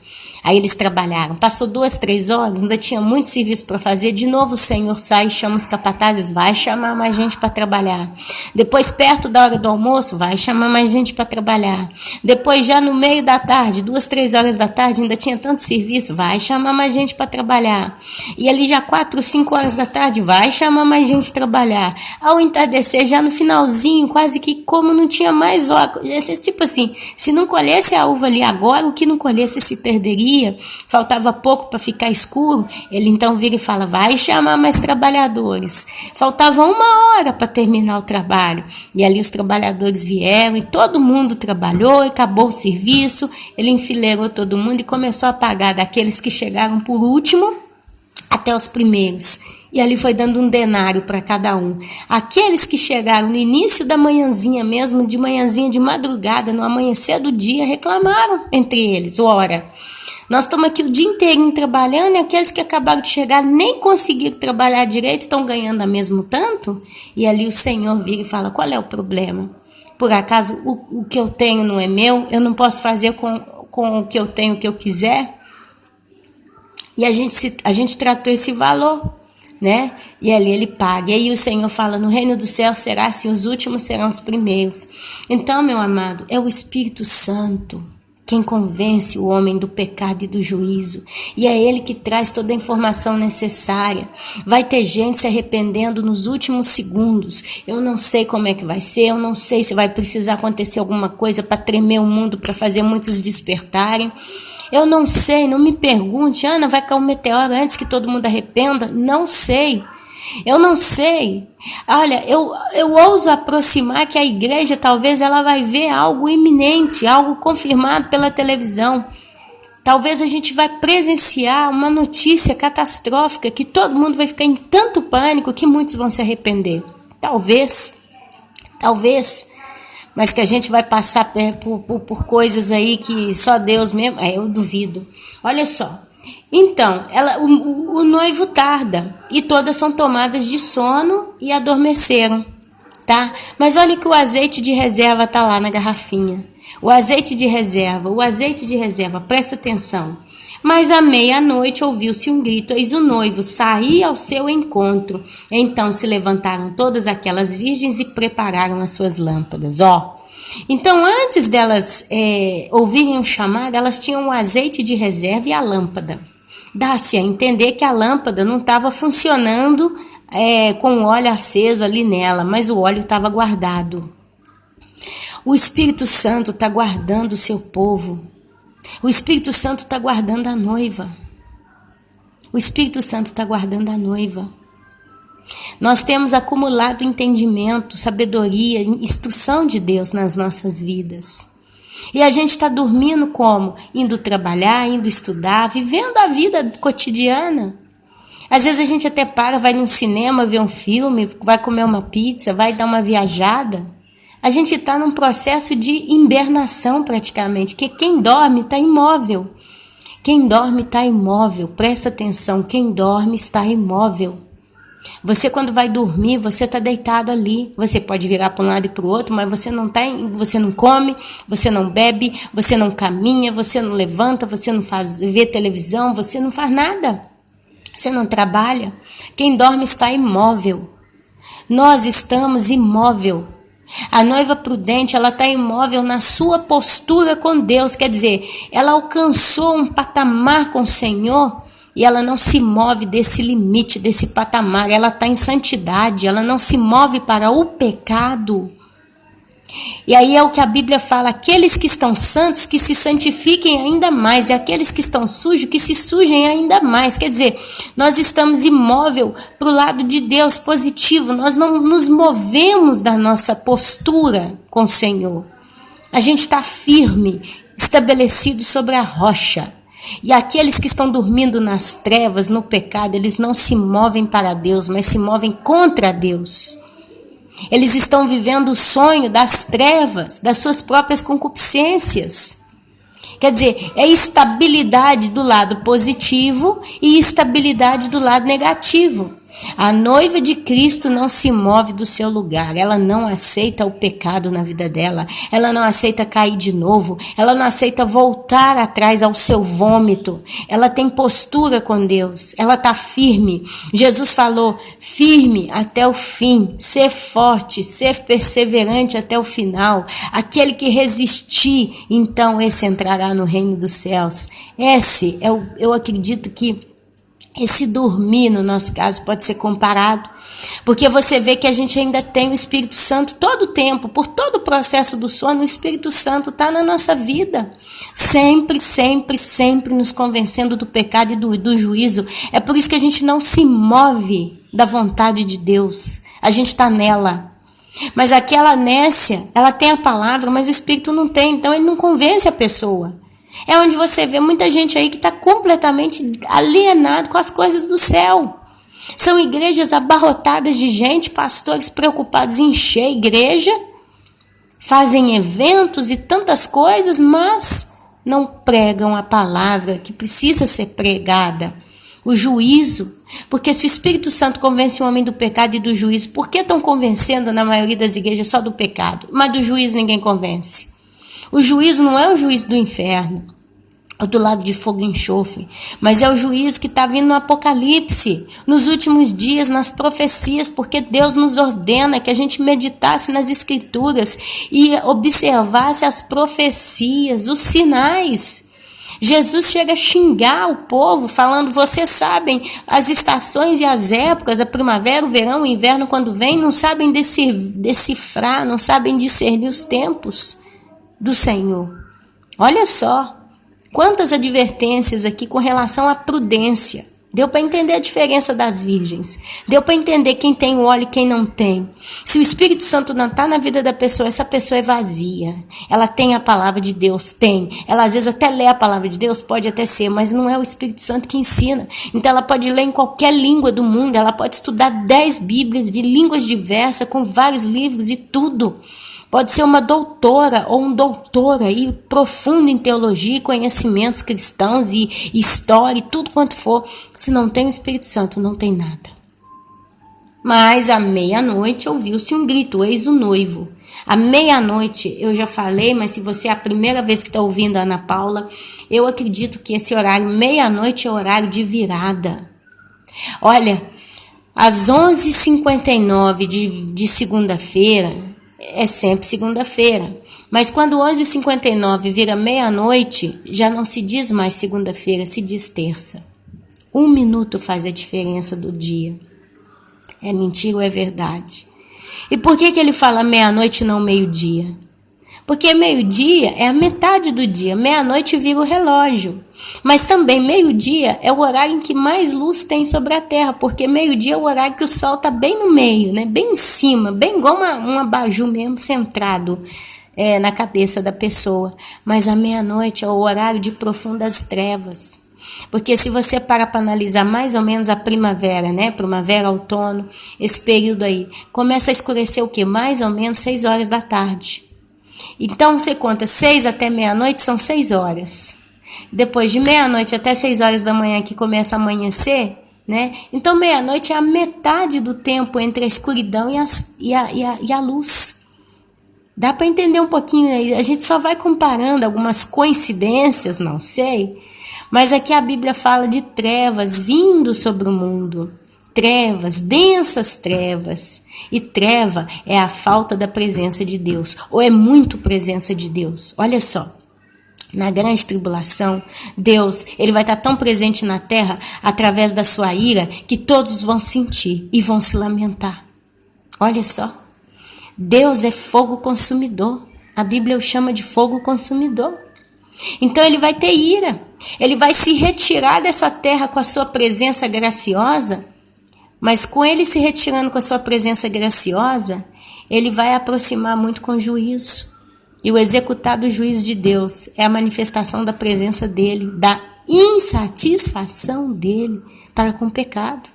Aí eles trabalharam. Passou 2, 3 horas, ainda tinha muito serviço para fazer. De novo o Senhor sai e chama os capatazes, vai chamar mais gente para trabalhar. Depois, perto da hora do almoço, vai chamar mais gente para trabalhar. Depois, já no meio da tarde, 2, 3 horas da tarde, ainda tinha tanto serviço, vai chamar mais gente para trabalhar. E ali já 4, 5 horas da tarde, vai chamar mais gente para trabalhar. Ao entardecer, já no finalzinho, quase que como não tinha mais hora. Tipo assim, se não colhesse a uva ali agora, o que não colhesse se perderia. Faltava pouco para ficar escuro, ele então vira e fala, vai chamar mais trabalhadores. Faltava 1 hora para terminar o trabalho, e ali os trabalhadores vieram, e todo mundo trabalhou, e acabou o serviço, ele enfileirou todo mundo e começou a pagar daqueles que chegaram por último, até os primeiros. E ali foi dando 1 denário para cada um. Aqueles que chegaram no início da manhãzinha mesmo, de manhãzinha de madrugada, no amanhecer do dia, reclamaram entre eles, ora, nós estamos aqui o dia inteirinho trabalhando e aqueles que acabaram de chegar nem conseguiram trabalhar direito, estão ganhando a mesmo tanto. E ali o Senhor vira e fala, qual é o problema? Por acaso o que eu tenho não é meu? Eu não posso fazer com o que eu tenho o que eu quiser? E a gente tratou esse valor, né? E ali ele paga. E aí o Senhor fala, no reino do céu será assim, os últimos serão os primeiros. Então, meu amado, é o Espírito Santo quem convence o homem do pecado e do juízo. E é ele que traz toda a informação necessária. Vai ter gente se arrependendo nos últimos segundos. Eu não sei como é que vai ser, eu não sei se vai precisar acontecer alguma coisa para tremer o mundo, para fazer muitos despertarem. Eu não sei, não me pergunte, Ana, vai cair um meteoro antes que todo mundo arrependa? Não sei. Eu não sei. Olha, eu ouso aproximar que a igreja talvez ela vai ver algo iminente, algo confirmado pela televisão. Talvez a gente vai presenciar uma notícia catastrófica que todo mundo vai ficar em tanto pânico que muitos vão se arrepender. Talvez, mas que a gente vai passar por coisas aí que só Deus mesmo, eu duvido. Olha só. Então, o noivo tarda e todas são tomadas de sono e adormeceram, tá? Mas olha que o azeite de reserva tá lá na garrafinha. O azeite de reserva, presta atenção. Mas à meia-noite ouviu-se um grito, eis o noivo sair ao seu encontro. Então se levantaram todas aquelas virgens e prepararam as suas lâmpadas. Então, antes delas ouvirem o chamado, elas tinham o azeite de reserva e a lâmpada. Dá-se a entender que a lâmpada não estava funcionando com o óleo aceso ali nela, mas o óleo estava guardado. O Espírito Santo está guardando o seu povo. O Espírito Santo está guardando a noiva. O Espírito Santo está guardando a noiva. Nós temos acumulado entendimento, sabedoria, instrução de Deus nas nossas vidas. E a gente está dormindo como? Indo trabalhar, indo estudar, vivendo a vida cotidiana. Às vezes a gente até vai num cinema, ver um filme, vai comer uma pizza, vai dar uma viajada. A gente está num processo de hibernação praticamente, que quem dorme está imóvel. Quem dorme está imóvel, presta atenção, quem dorme está imóvel. Você quando vai dormir, você está deitado ali. Você pode virar para um lado e para o outro, mas você não come, você não bebe, você não caminha, você não levanta, você não vê televisão, você não faz nada. Você não trabalha. Quem dorme está imóvel. Nós estamos imóvel. A noiva prudente, ela está imóvel na sua postura com Deus. Quer dizer, ela alcançou um patamar com o Senhor e ela não se move desse limite, desse patamar. Ela está em santidade, ela não se move para o pecado. E aí é o que a Bíblia fala, aqueles que estão santos que se santifiquem ainda mais, e aqueles que estão sujos que se sujem ainda mais. Quer dizer, nós estamos imóvel para o lado de Deus, positivo, nós não nos movemos da nossa postura com o Senhor. A gente está firme, estabelecido sobre a rocha. E aqueles que estão dormindo nas trevas, no pecado, eles não se movem para Deus, mas se movem contra Deus. Eles estão vivendo o sonho das trevas, das suas próprias concupiscências. Quer dizer, é estabilidade do lado positivo e estabilidade do lado negativo. A noiva de Cristo não se move do seu lugar, ela não aceita o pecado na vida dela, ela não aceita cair de novo, ela não aceita voltar atrás ao seu vômito, ela tem postura com Deus, ela está firme. Jesus falou, firme até o fim, ser forte, ser perseverante até o final, aquele que resistir, então esse entrará no reino dos céus. Eu acredito que esse dormir, no nosso caso, pode ser comparado, porque você vê que a gente ainda tem o Espírito Santo todo o tempo, por todo o processo do sono, o Espírito Santo está na nossa vida, sempre, sempre, sempre nos convencendo do pecado e do juízo. É por isso que a gente não se move da vontade de Deus, a gente está nela. Mas aquela nécia, ela tem a palavra, mas o Espírito não tem, então ele não convence a pessoa. É onde você vê muita gente aí que está completamente alienado com as coisas do céu. São igrejas abarrotadas de gente, pastores preocupados em encher a igreja, fazem eventos e tantas coisas, mas não pregam a palavra que precisa ser pregada. O juízo, porque se o Espírito Santo convence o homem do pecado e do juízo, por que estão convencendo na maioria das igrejas só do pecado? Mas do juízo ninguém convence. O juízo não é o juízo do inferno, ou do lago de fogo e enxofre, mas é o juízo que está vindo no Apocalipse, nos últimos dias, nas profecias, porque Deus nos ordena que a gente meditasse nas Escrituras e observasse as profecias, os sinais. Jesus chega a xingar o povo, falando, vocês sabem as estações e as épocas, a primavera, o verão, o inverno, quando vem, não sabem decifrar, não sabem discernir os tempos do Senhor. Olha só, quantas advertências aqui com relação à prudência. Deu para entender a diferença das virgens. Deu para entender quem tem o óleo e quem não tem. Se o Espírito Santo não está na vida da pessoa, essa pessoa é vazia. Ela tem a palavra de Deus? Tem. Ela às vezes até lê a palavra de Deus? Pode até ser, mas não é o Espírito Santo que ensina. Então ela pode ler em qualquer língua do mundo, ela pode estudar 10 Bíblias de línguas diversas, com vários livros e tudo. Pode ser uma doutora ou um doutor aí, profundo em teologia, conhecimentos cristãos e história e tudo quanto for. Se não tem o Espírito Santo, não tem nada. Mas à meia-noite ouviu-se um grito, eis o noivo. À meia-noite, eu já falei, mas se você é a primeira vez que está ouvindo a Ana Paula, eu acredito que esse horário, meia-noite, é horário de virada. Olha, às 11h59 de segunda-feira, é sempre segunda-feira. Mas quando 11h59 vira meia-noite, já não se diz mais segunda-feira, se diz terça. 1 minuto faz a diferença do dia. É mentira ou é verdade? E por que ele fala meia-noite e não meio-dia? Porque meio-dia é a metade do dia, meia-noite vira o relógio. Mas também meio-dia é o horário em que mais luz tem sobre a terra, porque meio-dia é o horário que o sol está bem no meio, né? Bem em cima, bem igual um abajur mesmo centrado. na cabeça da pessoa. Mas a meia-noite é o horário de profundas trevas. Porque se você para analisar mais ou menos a primavera, né? Primavera, outono, esse período aí, começa a escurecer o quê? Mais ou menos 6 horas da tarde. Então você conta 6 até meia-noite, são 6 horas. Depois de meia-noite até 6 horas da manhã que começa a amanhecer, né? Então meia-noite é a metade do tempo entre a escuridão e a luz. Dá para entender um pouquinho aí? A gente só vai comparando algumas coincidências, não sei. Mas aqui a Bíblia fala de trevas vindo sobre o mundo. Trevas, densas trevas. E treva é a falta da presença de Deus. Ou é muito presença de Deus. Olha só. Na grande tribulação, Deus, ele vai estar tão presente na terra através da sua ira que todos vão sentir e vão se lamentar. Olha só. Deus é fogo consumidor. A Bíblia o chama de fogo consumidor. Então ele vai ter ira. Ele vai se retirar dessa terra com a sua presença graciosa. Mas com ele se retirando com a sua presença graciosa, ele vai aproximar muito com juízo. E o executar do juízo de Deus é a manifestação da presença dele, da insatisfação dele para com o pecado.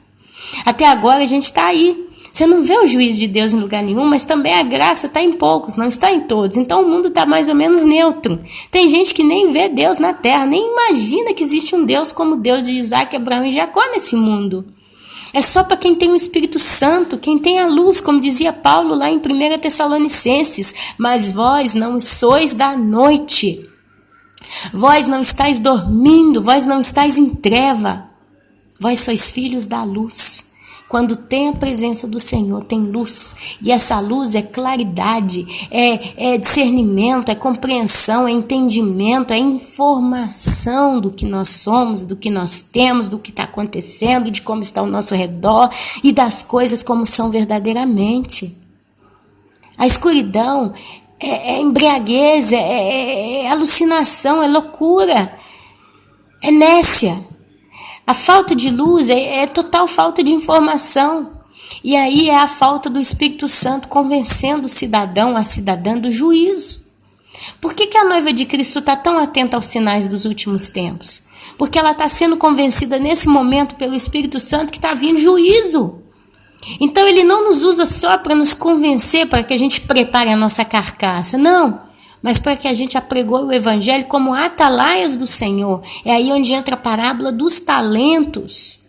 Até agora a gente está aí. Você não vê o juízo de Deus em lugar nenhum, mas também a graça está em poucos, não está em todos. Então o mundo está mais ou menos neutro. Tem gente que nem vê Deus na terra, nem imagina que existe um Deus como o Deus de Isaac, Abraão e Jacó nesse mundo. É só para quem tem o Espírito Santo, quem tem a luz, como dizia Paulo lá em 1 Tessalonicenses. Mas vós não sois da noite. Vós não estáis dormindo, vós não estáis em treva. Vós sois filhos da luz. Quando tem a presença do Senhor, tem luz. E essa luz é claridade, é discernimento, é compreensão, é entendimento, é informação do que nós somos, do que nós temos, do que está acontecendo, de como está ao nosso redor e das coisas como são verdadeiramente. A escuridão é embriaguez, é alucinação, é loucura, é nécia. A falta de luz é total falta de informação. E aí é a falta do Espírito Santo convencendo o cidadão, a cidadã do juízo. Por que a noiva de Cristo está tão atenta aos sinais dos últimos tempos? Porque ela está sendo convencida nesse momento pelo Espírito Santo que está vindo juízo. Então ele não nos usa só para nos convencer, para que a gente prepare a nossa carcaça. Não. Mas para que a gente apregou o evangelho como atalaias do Senhor. É aí onde entra a parábola dos talentos.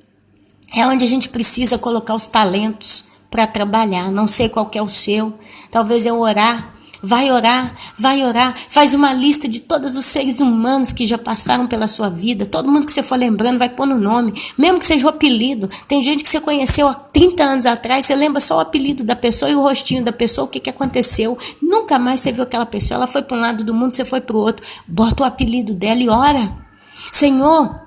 É onde a gente precisa colocar os talentos para trabalhar. Não sei qual que é o seu. Talvez é orar. Vai orar, vai orar. Faz uma lista de todos os seres humanos que já passaram pela sua vida. Todo mundo que você for lembrando vai pôr no nome. Mesmo que seja o apelido. Tem gente que você conheceu há 30 anos atrás. Você lembra só o apelido da pessoa e o rostinho da pessoa. O que aconteceu. Nunca mais você viu aquela pessoa. Ela foi para um lado do mundo, você foi para o outro. Bota o apelido dela e ora. Senhor,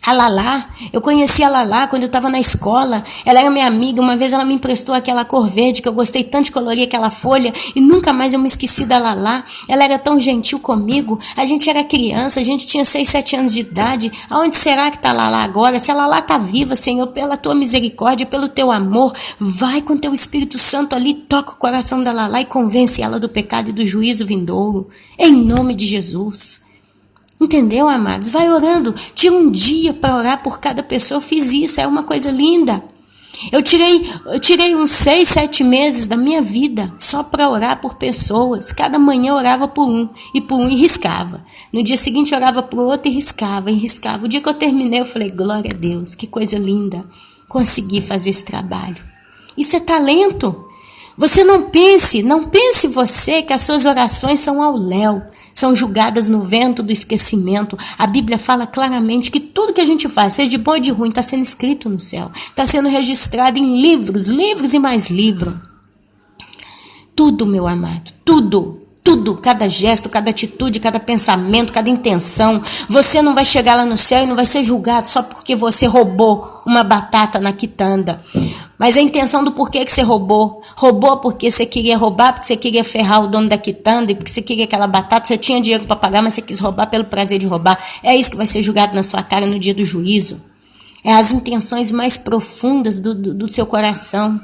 a Lalá, eu conheci a Lalá quando eu estava na escola, ela era minha amiga, uma vez ela me emprestou aquela cor verde que eu gostei tanto de colorir aquela folha e nunca mais eu me esqueci da Lalá, ela era tão gentil comigo, a gente era criança, a gente tinha 6, 7 anos de idade, aonde será que está a Lalá agora? Se a Lalá está viva, Senhor, pela tua misericórdia, pelo teu amor, vai com teu Espírito Santo ali, toca o coração da Lalá e convence ela do pecado e do juízo vindouro, em nome de Jesus. Entendeu, amados? Vai orando. Tira um dia para orar por cada pessoa. Eu fiz isso, é uma coisa linda. Eu tirei uns 6, 7 meses da minha vida só para orar por pessoas. Cada manhã eu orava por um e riscava. No dia seguinte eu orava por outro e riscava. O dia que eu terminei eu falei, glória a Deus, que coisa linda. Consegui fazer esse trabalho. Isso é talento. Você não pense você que as suas orações são ao léu. São julgadas no vento do esquecimento. A Bíblia fala claramente que tudo que a gente faz, seja de bom ou de ruim, está sendo escrito no céu. Está sendo registrado em livros e mais livros. Tudo, meu amado, tudo. Tudo, cada gesto, cada atitude, cada pensamento, cada intenção. Você não vai chegar lá no céu e não vai ser julgado só porque você roubou uma batata na quitanda. Mas a intenção do porquê que você roubou. Roubou porque você queria roubar, porque você queria ferrar o dono da quitanda e porque você queria aquela batata. Você tinha dinheiro para pagar, mas você quis roubar pelo prazer de roubar. É isso que vai ser julgado na sua cara no dia do juízo. É as intenções mais profundas do seu coração.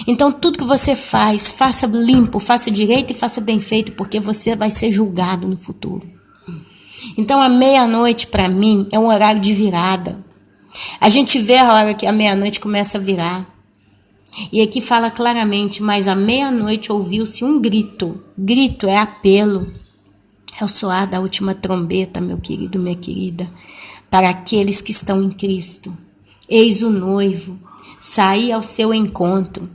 Então tudo que você faz, faça limpo, faça direito e faça bem feito, porque você vai ser julgado no futuro. Então a meia-noite para mim é um horário de virada. A gente vê a hora que a meia-noite começa a virar. E aqui fala claramente, mas à meia-noite ouviu-se um grito. Grito é apelo. É o soar da última trombeta, meu querido, minha querida, para aqueles que estão em Cristo. Eis o noivo, sair ao seu encontro.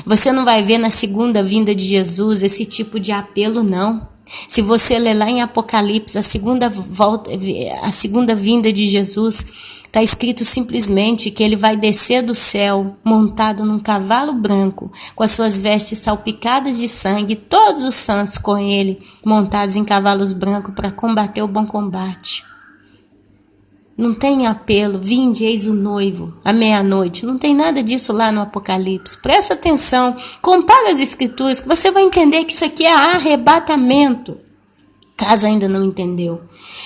Você não vai ver na segunda vinda de Jesus esse tipo de apelo, não. Se você ler lá em Apocalipse, a segunda vinda de Jesus, está escrito simplesmente que ele vai descer do céu montado num cavalo branco, com as suas vestes salpicadas de sangue, todos os santos com ele, montados em cavalos brancos para combater o bom combate. Não tem apelo, vinde, eis o noivo, à meia-noite. Não tem nada disso lá no Apocalipse. Presta atenção, compara as escrituras, que você vai entender que isso aqui é arrebatamento. Caso ainda não entendeu.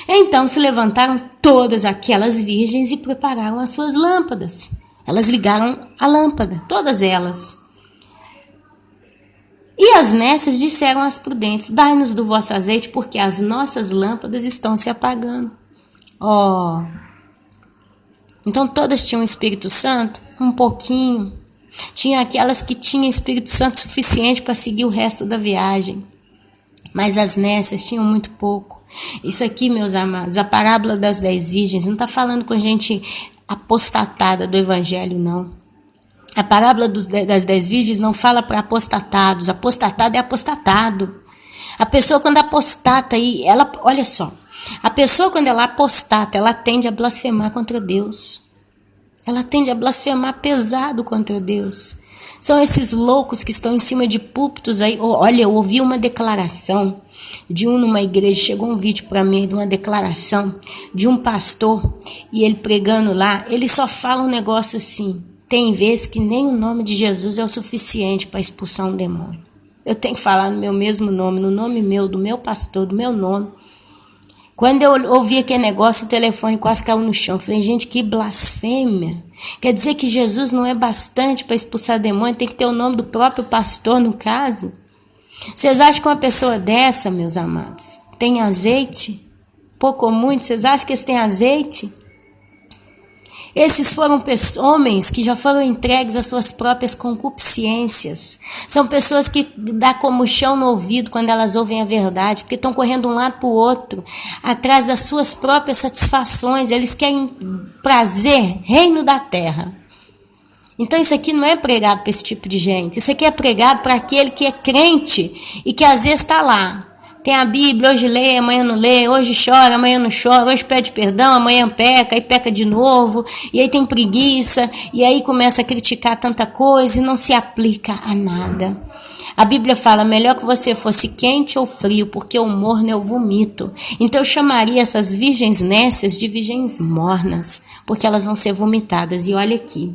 Então se levantaram todas aquelas virgens e prepararam as suas lâmpadas. Elas ligaram a lâmpada, todas elas. E as nécias disseram às prudentes, dai-nos do vosso azeite, porque as nossas lâmpadas estão se apagando. Então todas tinham Espírito Santo? Um pouquinho. Tinha aquelas que tinham Espírito Santo suficiente para seguir o resto da viagem. Mas as nécias tinham muito pouco. Isso aqui, meus amados, a parábola das 10 virgens não está falando com gente apostatada do evangelho, não. A parábola das 10 virgens não fala para apostatados. Apostatado é apostatado. A pessoa quando apostata, olha só, a pessoa quando ela apostata, ela tende a blasfemar contra Deus. Ela tende a blasfemar pesado contra Deus. São esses loucos que estão em cima de púlpitos aí. Olha, eu ouvi uma declaração de numa igreja, chegou um vídeo para mim de uma declaração de um pastor, e ele pregando lá, ele só fala um negócio assim, tem vezes que nem o nome de Jesus é o suficiente para expulsar um demônio. Eu tenho que falar no meu mesmo nome, no nome meu, do meu pastor, do meu nome. Quando eu ouvi aquele negócio, o telefone quase caiu no chão. Falei, gente, que blasfêmia. Quer dizer que Jesus não é bastante para expulsar demônio, tem que ter o nome do próprio pastor, no caso? Vocês acham que uma pessoa dessa, meus amados, tem azeite? Pouco ou muito, vocês acham que eles têm azeite? Esses foram homens que já foram entregues às suas próprias concupiscências. São pessoas que dão como chão no ouvido quando elas ouvem a verdade, porque estão correndo de um lado para o outro, atrás das suas próprias satisfações. Eles querem prazer, reino da terra. Então isso aqui não é pregado para esse tipo de gente. Isso aqui é pregado para aquele que é crente e que às vezes está lá. Tem a Bíblia, hoje lê, amanhã não lê, hoje chora, amanhã não chora, hoje pede perdão, amanhã peca, aí peca de novo, e aí tem preguiça, e aí começa a criticar tanta coisa e não se aplica a nada. A Bíblia fala, melhor que você fosse quente ou frio, porque o morno eu vomito. Então eu chamaria essas virgens nécias de virgens mornas, porque elas vão ser vomitadas. E olha aqui,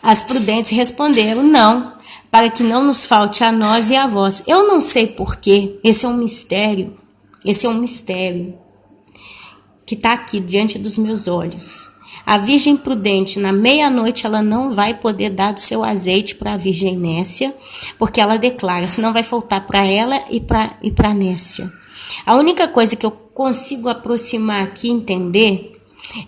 as prudentes responderam, não, para que não nos falte a nós e a vós. Eu não sei porquê, esse é um mistério que está aqui diante dos meus olhos. A virgem prudente, na meia-noite, ela não vai poder dar do seu azeite para a virgem nécia, porque ela declara, senão vai faltar para ela e para a nécia. A única coisa que eu consigo aproximar aqui, entender,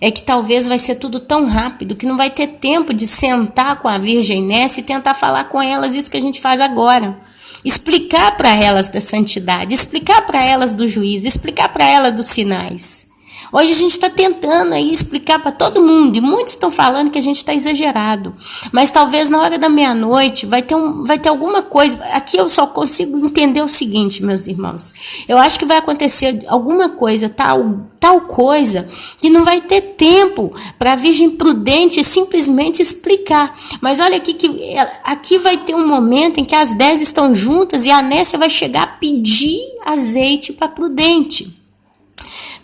é que talvez vai ser tudo tão rápido que não vai ter tempo de sentar com a virgem nécia e tentar falar com elas isso que a gente faz agora. Explicar para elas da santidade, explicar para elas do juízo, explicar para elas dos sinais. Hoje a gente está tentando aí explicar para todo mundo, e muitos estão falando que a gente está exagerado. Mas talvez na hora da meia-noite vai ter alguma coisa. Aqui eu só consigo entender o seguinte, meus irmãos. Eu acho que vai acontecer alguma coisa, tal coisa, que não vai ter tempo para a Virgem Prudente simplesmente explicar. Mas olha aqui, que aqui vai ter um momento em que as 10 estão juntas e a Nécia vai chegar a pedir azeite para Prudente.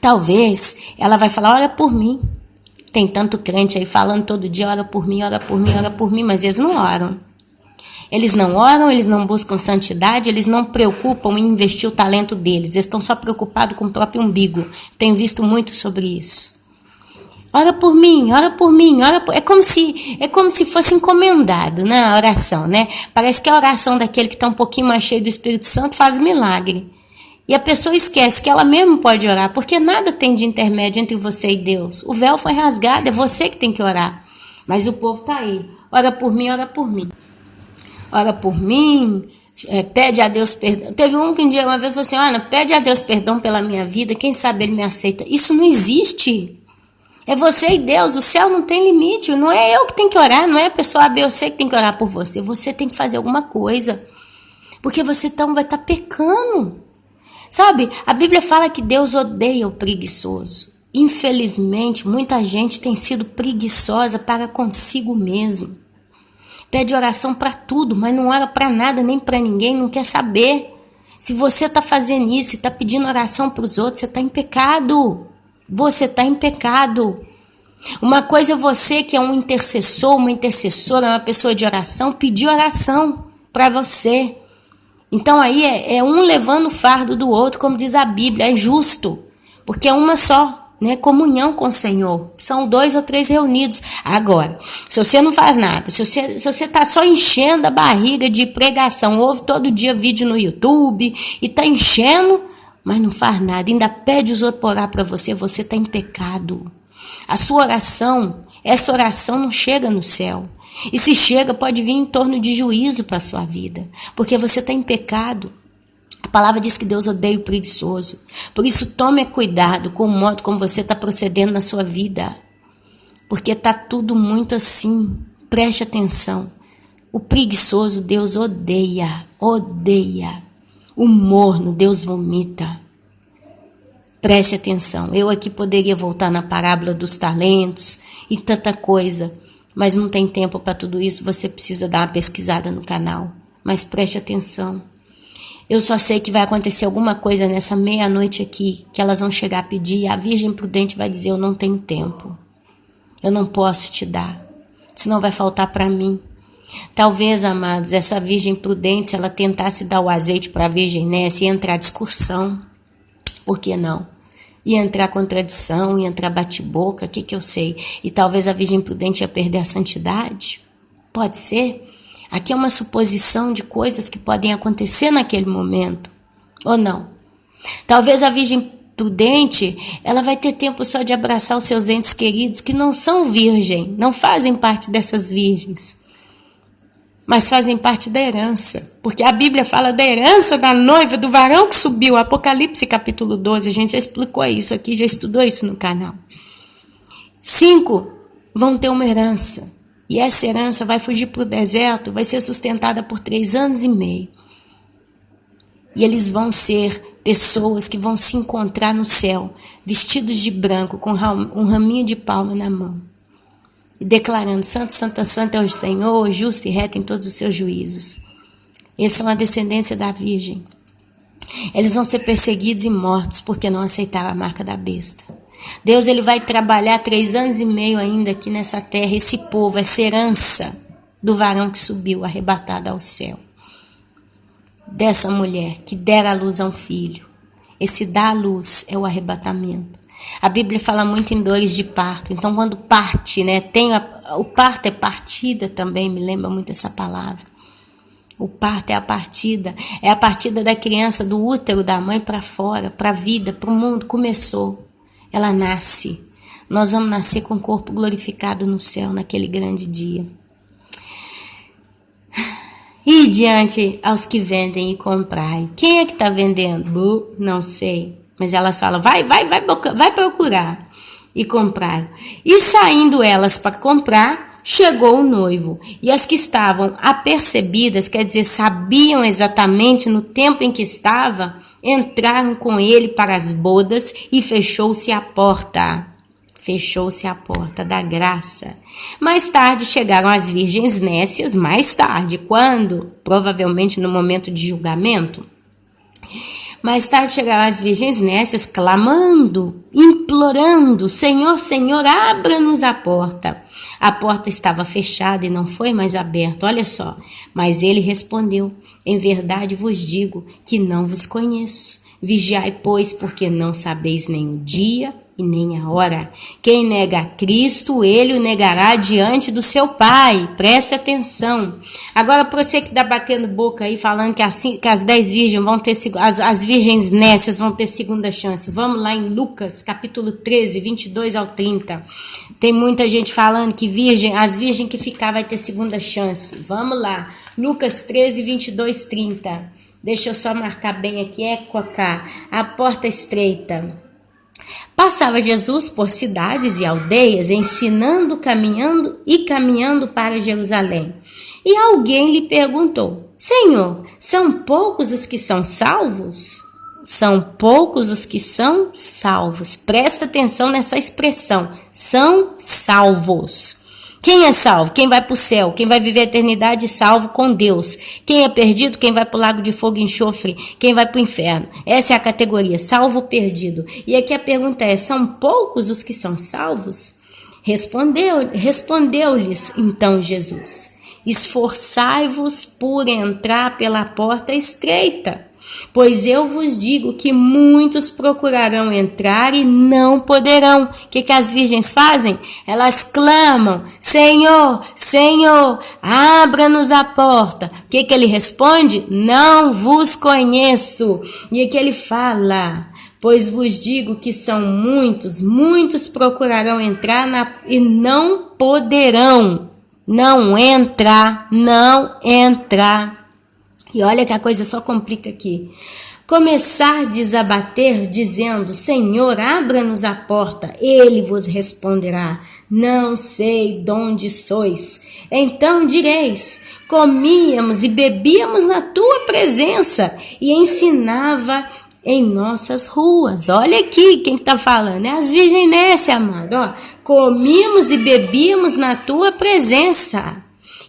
Talvez ela vai falar, ora por mim. Tem tanto crente aí falando todo dia, ora por mim, ora por mim, ora por mim, mas eles não oram. Eles não oram, eles não buscam santidade, eles não preocupam em investir o talento deles. Eles estão só preocupados com o próprio umbigo. Tenho visto muito sobre isso. Ora por mim, ora por mim, ora por... É como se fosse encomendado, né, a oração, né? Parece que a oração daquele que está um pouquinho mais cheio do Espírito Santo faz milagre. E a pessoa esquece que ela mesma pode orar, porque nada tem de intermédio entre você e Deus. O véu foi rasgado, é você que tem que orar. Mas o povo está aí. Ora por mim, ora por mim. Ora por mim, pede a Deus perdão. Teve um que um dia uma vez falou assim, Ana, pede a Deus perdão pela minha vida, quem sabe ele me aceita. Isso não existe. É você e Deus, o céu não tem limite, não é eu que tenho que orar, não é a pessoa A, B ou C que tem que orar por você. Você tem que fazer alguma coisa, porque você então vai estar pecando. Sabe, a Bíblia fala que Deus odeia o preguiçoso. Infelizmente, muita gente tem sido preguiçosa para consigo mesmo. Pede oração para tudo, mas não ora para nada, nem para ninguém, não quer saber. Se você está fazendo isso e está pedindo oração para os outros, você está em pecado. Você está em pecado. Uma coisa é você que é um intercessor, uma intercessora, uma pessoa de oração, pedir oração para você. Então aí é um levando o fardo do outro, como diz a Bíblia, é justo, porque é uma só, né? Comunhão com o Senhor. São 2 ou 3 reunidos. Agora, se você não faz nada, se você está só enchendo a barriga de pregação, ouve todo dia vídeo no YouTube e está enchendo, mas não faz nada, ainda pede os outros para orar para você, você está em pecado. A sua oração, essa oração não chega no céu. E se chega, pode vir em torno de juízo para a sua vida, porque você está em pecado. A palavra diz que Deus odeia o preguiçoso. Por isso, tome cuidado com o modo como você está procedendo na sua vida, porque está tudo muito assim. Preste atenção. O preguiçoso Deus odeia, odeia. O morno Deus vomita. Preste atenção. Eu aqui poderia voltar na parábola dos talentos e tanta coisa, mas não tem tempo para tudo isso. Você precisa dar uma pesquisada no canal. Mas preste atenção. Eu só sei que vai acontecer alguma coisa nessa meia-noite aqui, que elas vão chegar a pedir e a Virgem Prudente vai dizer, eu não tenho tempo. Eu não posso te dar, senão vai faltar para mim. Talvez, amados, essa Virgem Prudente, se ela tentasse dar o azeite para a Virgem Nessa, ia entrar discussão. Por que não? Ia entrar contradição, ia entrar bate-boca, o que eu sei? E talvez a Virgem Prudente ia perder a santidade? Pode ser? Aqui é uma suposição de coisas que podem acontecer naquele momento. Ou não? Talvez a Virgem Prudente, ela vai ter tempo só de abraçar os seus entes queridos que não são virgem, não fazem parte dessas virgens, mas fazem parte da herança, porque a Bíblia fala da herança da noiva, do varão que subiu, Apocalipse capítulo 12, a gente já explicou isso aqui, já estudou isso no canal. 5 vão ter uma herança, e essa herança vai fugir para o deserto, vai ser sustentada por 3 anos e meio, e eles vão ser pessoas que vão se encontrar no céu, vestidos de branco, com um raminho de palma na mão, e declarando, santo, santo, santo é o Senhor, justo e reto em todos os seus juízos. Eles são a descendência da Virgem. Eles vão ser perseguidos e mortos porque não aceitaram a marca da besta. Deus ele vai trabalhar 3 anos e meio ainda aqui nessa terra, esse povo, essa herança do varão que subiu, arrebatado ao céu. Dessa mulher que dera à luz a um filho. Esse dar à luz é o arrebatamento. A Bíblia fala muito em dores de parto. Então, quando parte, né, o parto é partida também, me lembra muito essa palavra. O parto é a partida da criança, do útero da mãe para fora, para a vida, para o mundo. Começou, ela nasce. Nós vamos nascer com o corpo glorificado no céu naquele grande dia. E diante aos que vendem e comprai. Quem é que está vendendo? Não sei. Mas elas falam, vai procurar e comprar. E saindo elas para comprar, chegou o noivo. E as que estavam apercebidas, quer dizer, sabiam exatamente no tempo em que estava, entraram com ele para as bodas e fechou-se a porta. Fechou-se a porta da graça. Mais tarde chegaram as virgens nécias, mais tarde, quando? Provavelmente no momento de julgamento. Mais tarde chegaram as virgens nécias, clamando, implorando, Senhor, Senhor, abra-nos a porta. A porta estava fechada e não foi mais aberta, olha só. Mas ele respondeu, em verdade vos digo que não vos conheço. Vigiai, pois, porque não sabeis nem o dia e nem a hora. Quem nega a Cristo, ele o negará diante do seu Pai. Preste atenção. Agora, para você que está batendo boca aí, falando que as 10 virgens vão ter, as virgens nécias vão ter segunda chance. Vamos lá em Lucas, capítulo 13, 22 ao 30. Tem muita gente falando que as virgens que ficar vai ter segunda chance. Vamos lá. Lucas 13, 22, 30. Deixa eu só marcar bem aqui. Cocá. A porta estreita. Passava Jesus por cidades e aldeias, ensinando, caminhando para Jerusalém. E alguém lhe perguntou: Senhor, são poucos os que são salvos? São poucos os que são salvos. Presta atenção nessa expressão. São salvos. Quem é salvo? Quem vai para o céu? Quem vai viver a eternidade salvo com Deus? Quem é perdido? Quem vai para o lago de fogo e enxofre? Quem vai para o inferno? Essa é a categoria, salvo perdido. E aqui a pergunta é: são poucos os que são salvos? Respondeu-lhes então Jesus: esforçai-vos por entrar pela porta estreita. Pois eu vos digo que muitos procurarão entrar e não poderão. O que as virgens fazem? Elas clamam: Senhor, Senhor, abra-nos a porta. O que ele responde? Não vos conheço. E aqui ele fala: pois vos digo que são muitos procurarão entrar e não poderão. Não entrar. E olha que a coisa só complica aqui. Começardes a bater, dizendo: Senhor, abra-nos a porta. Ele vos responderá: não sei de onde sois. Então direis: comíamos e bebíamos na tua presença e ensinava em nossas ruas. Olha aqui quem está falando. É as virgens nécias, amado. Ó, comíamos e bebíamos na tua presença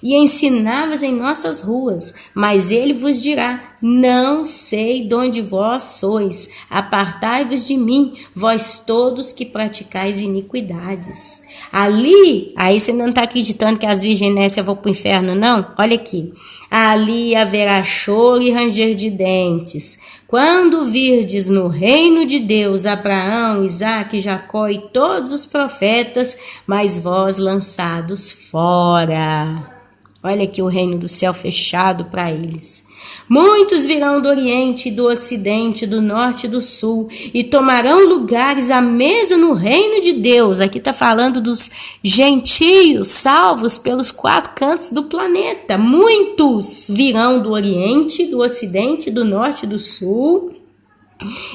e ensinavas em nossas ruas, mas ele vos dirá: não sei de onde vós sois, apartai-vos de mim, vós todos que praticais iniquidades. Aí você não está acreditando que as virgens nécias vão para o inferno, não? Olha aqui: ali haverá choro e ranger de dentes, quando virdes no reino de Deus Abraão, Isaque, Jacó e todos os profetas, mas vós lançados fora. Olha aqui o reino do céu fechado para eles. Muitos virão do Oriente, do Ocidente, do Norte e do Sul e tomarão lugares à mesa no reino de Deus. Aqui está falando dos gentios salvos pelos 4 cantos do planeta. Muitos virão do Oriente, do Ocidente, do Norte e do Sul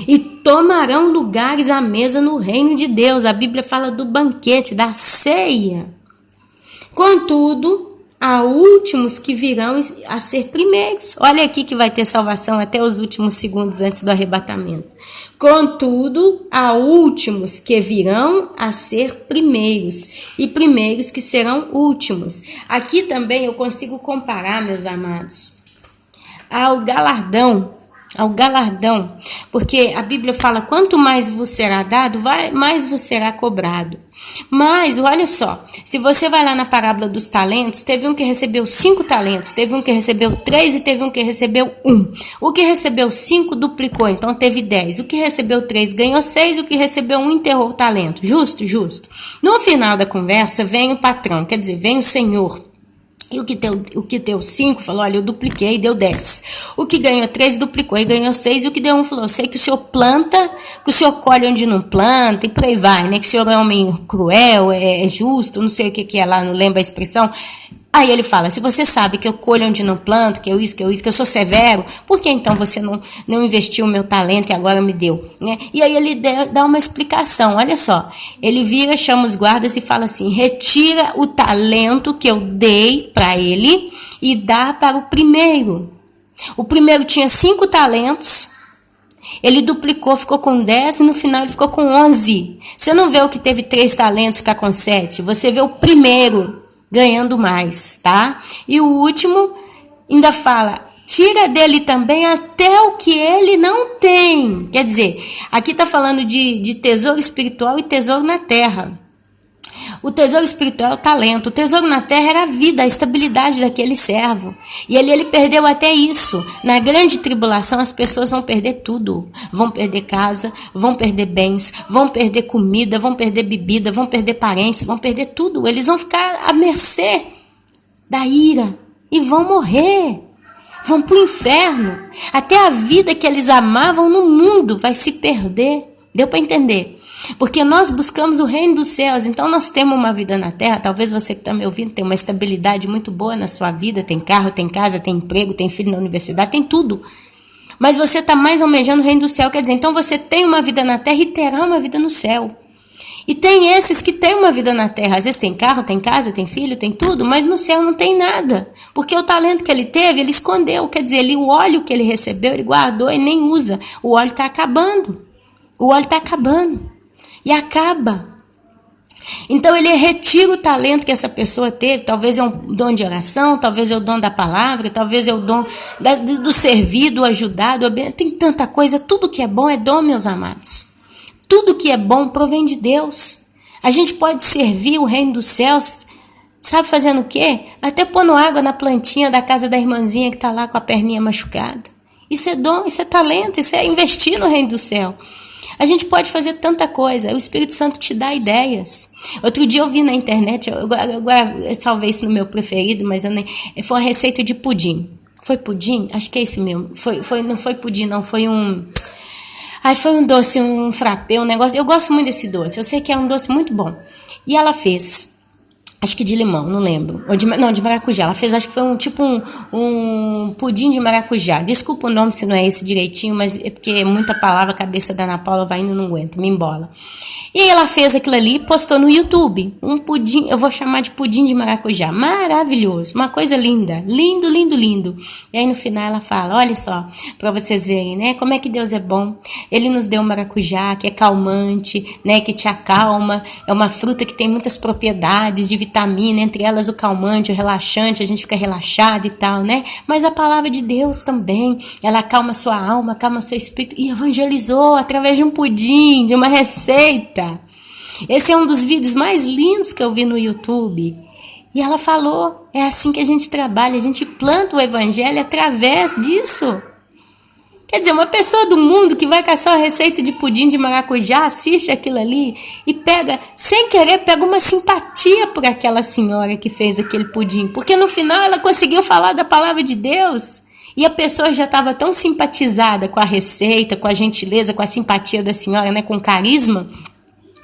e tomarão lugares à mesa no reino de Deus. A Bíblia fala do banquete, da ceia. Contudo, há últimos que virão a ser primeiros. Olha aqui que vai ter salvação até os últimos segundos antes do arrebatamento. Contudo, há últimos que virão a ser primeiros e primeiros que serão últimos. Aqui também eu consigo comparar, meus amados, ao galardão, porque a Bíblia fala: quanto mais vos será dado, mais vos será cobrado. Mas, olha só, se você vai lá na parábola dos talentos, teve um que recebeu 5 talentos, teve um que recebeu 3 e teve um que recebeu 1. O que recebeu 5 duplicou, então teve 10. O que recebeu 3 ganhou 6, o que recebeu 1 enterrou o talento. Justo? No final da conversa, vem o patrão, quer dizer, vem o Senhor. E o que deu 5 falou: olha, eu dupliquei e deu 10. O que ganhou 3 duplicou e ganhou 6. E o que deu 1 falou: eu sei que o senhor planta, que o senhor colhe onde não planta, e por aí vai, né? Que o senhor é homem cruel, é justo, não sei o que é lá, não lembro a expressão. Aí ele fala: se você sabe que eu colho onde não planto, que eu sou severo, por que então você não investiu o meu talento e agora me deu? Né? E aí ele dá uma explicação, olha só. Ele vira, chama os guardas e fala assim: retira o talento que eu dei para ele e dá para o primeiro. O primeiro tinha 5 talentos, ele duplicou, ficou com 10 e no final ele ficou com 11. Você não vê o que teve 3 talentos ficar com 7, você vê o primeiro ganhando mais, tá? E o último ainda fala: tira dele também até o que ele não tem. Quer dizer, aqui está falando de tesouro espiritual e tesouro na terra. O tesouro espiritual é o talento. O tesouro na terra era a vida, a estabilidade daquele servo. E ele perdeu até isso. Na grande tribulação, as pessoas vão perder tudo. Vão perder casa, vão perder bens, vão perder comida, vão perder bebida, vão perder parentes, vão perder tudo. Eles vão ficar à mercê da ira e vão morrer. Vão para o inferno. Até a vida que eles amavam no mundo vai se perder. Deu para entender? Porque nós buscamos o reino dos céus, então nós temos uma vida na terra. Talvez você que está me ouvindo tenha uma estabilidade muito boa na sua vida, tem carro, tem casa, tem emprego, tem filho na universidade, tem tudo. Mas você está mais almejando o reino do céu, quer dizer, então você tem uma vida na terra e terá uma vida no céu. E tem esses que têm uma vida na terra, às vezes tem carro, tem casa, tem filho, tem tudo, mas no céu não tem nada. Porque o talento que ele teve, ele escondeu, quer dizer, o óleo que ele recebeu, ele guardou e nem usa. O óleo está acabando. O óleo está acabando. E acaba. Então ele retira o talento que essa pessoa teve. Talvez é um dom de oração, talvez é o dom da palavra, talvez é o dom do servir, do ajudar, tem tanta coisa. Tudo que é bom é dom, meus amados. Tudo que é bom provém de Deus. A gente pode servir o reino dos céus, sabe fazendo o quê? Até pondo água na plantinha da casa da irmãzinha que está lá com a perninha machucada. Isso é dom, isso é talento, isso é investir no reino do céu. A gente pode fazer tanta coisa, o Espírito Santo te dá ideias. Outro dia eu vi na internet, eu salvei isso no meu preferido, mas foi uma receita de pudim. Foi pudim? Acho que é isso mesmo. Não foi pudim, não, foi um doce, um frappé, um negócio. Eu gosto muito desse doce, eu sei que é um doce muito bom. E ela fez, acho que de limão, não lembro. De maracujá. Ela fez, acho que foi um pudim de maracujá. Desculpa o nome se não é esse direitinho, mas é porque é muita palavra, a cabeça da Ana Paula vai indo, não aguento, me embola. E aí ela fez aquilo ali e postou no YouTube. Um pudim, eu vou chamar de pudim de maracujá. Maravilhoso, uma coisa linda. Lindo, lindo, lindo. E aí no final ela fala, olha só, para vocês verem, né, como é que Deus é bom. Ele nos deu maracujá, que é calmante, né, que te acalma. É uma fruta que tem muitas propriedades de vitamina, entre elas o calmante, o relaxante, a gente fica relaxado e tal, né? Mas a palavra de Deus também, ela acalma sua alma, acalma seu espírito. E evangelizou através de um pudim, de uma receita. Esse é um dos vídeos mais lindos que eu vi no YouTube. E ela falou, é assim que a gente trabalha, a gente planta o evangelho através disso. Quer dizer, uma pessoa do mundo que vai caçar uma receita de pudim de maracujá, assiste aquilo ali e pega, sem querer, pega uma simpatia por aquela senhora que fez aquele pudim. Porque no final ela conseguiu falar da palavra de Deus. E a pessoa já estava tão simpatizada com a receita, com a gentileza, com a simpatia da senhora, né, com o carisma,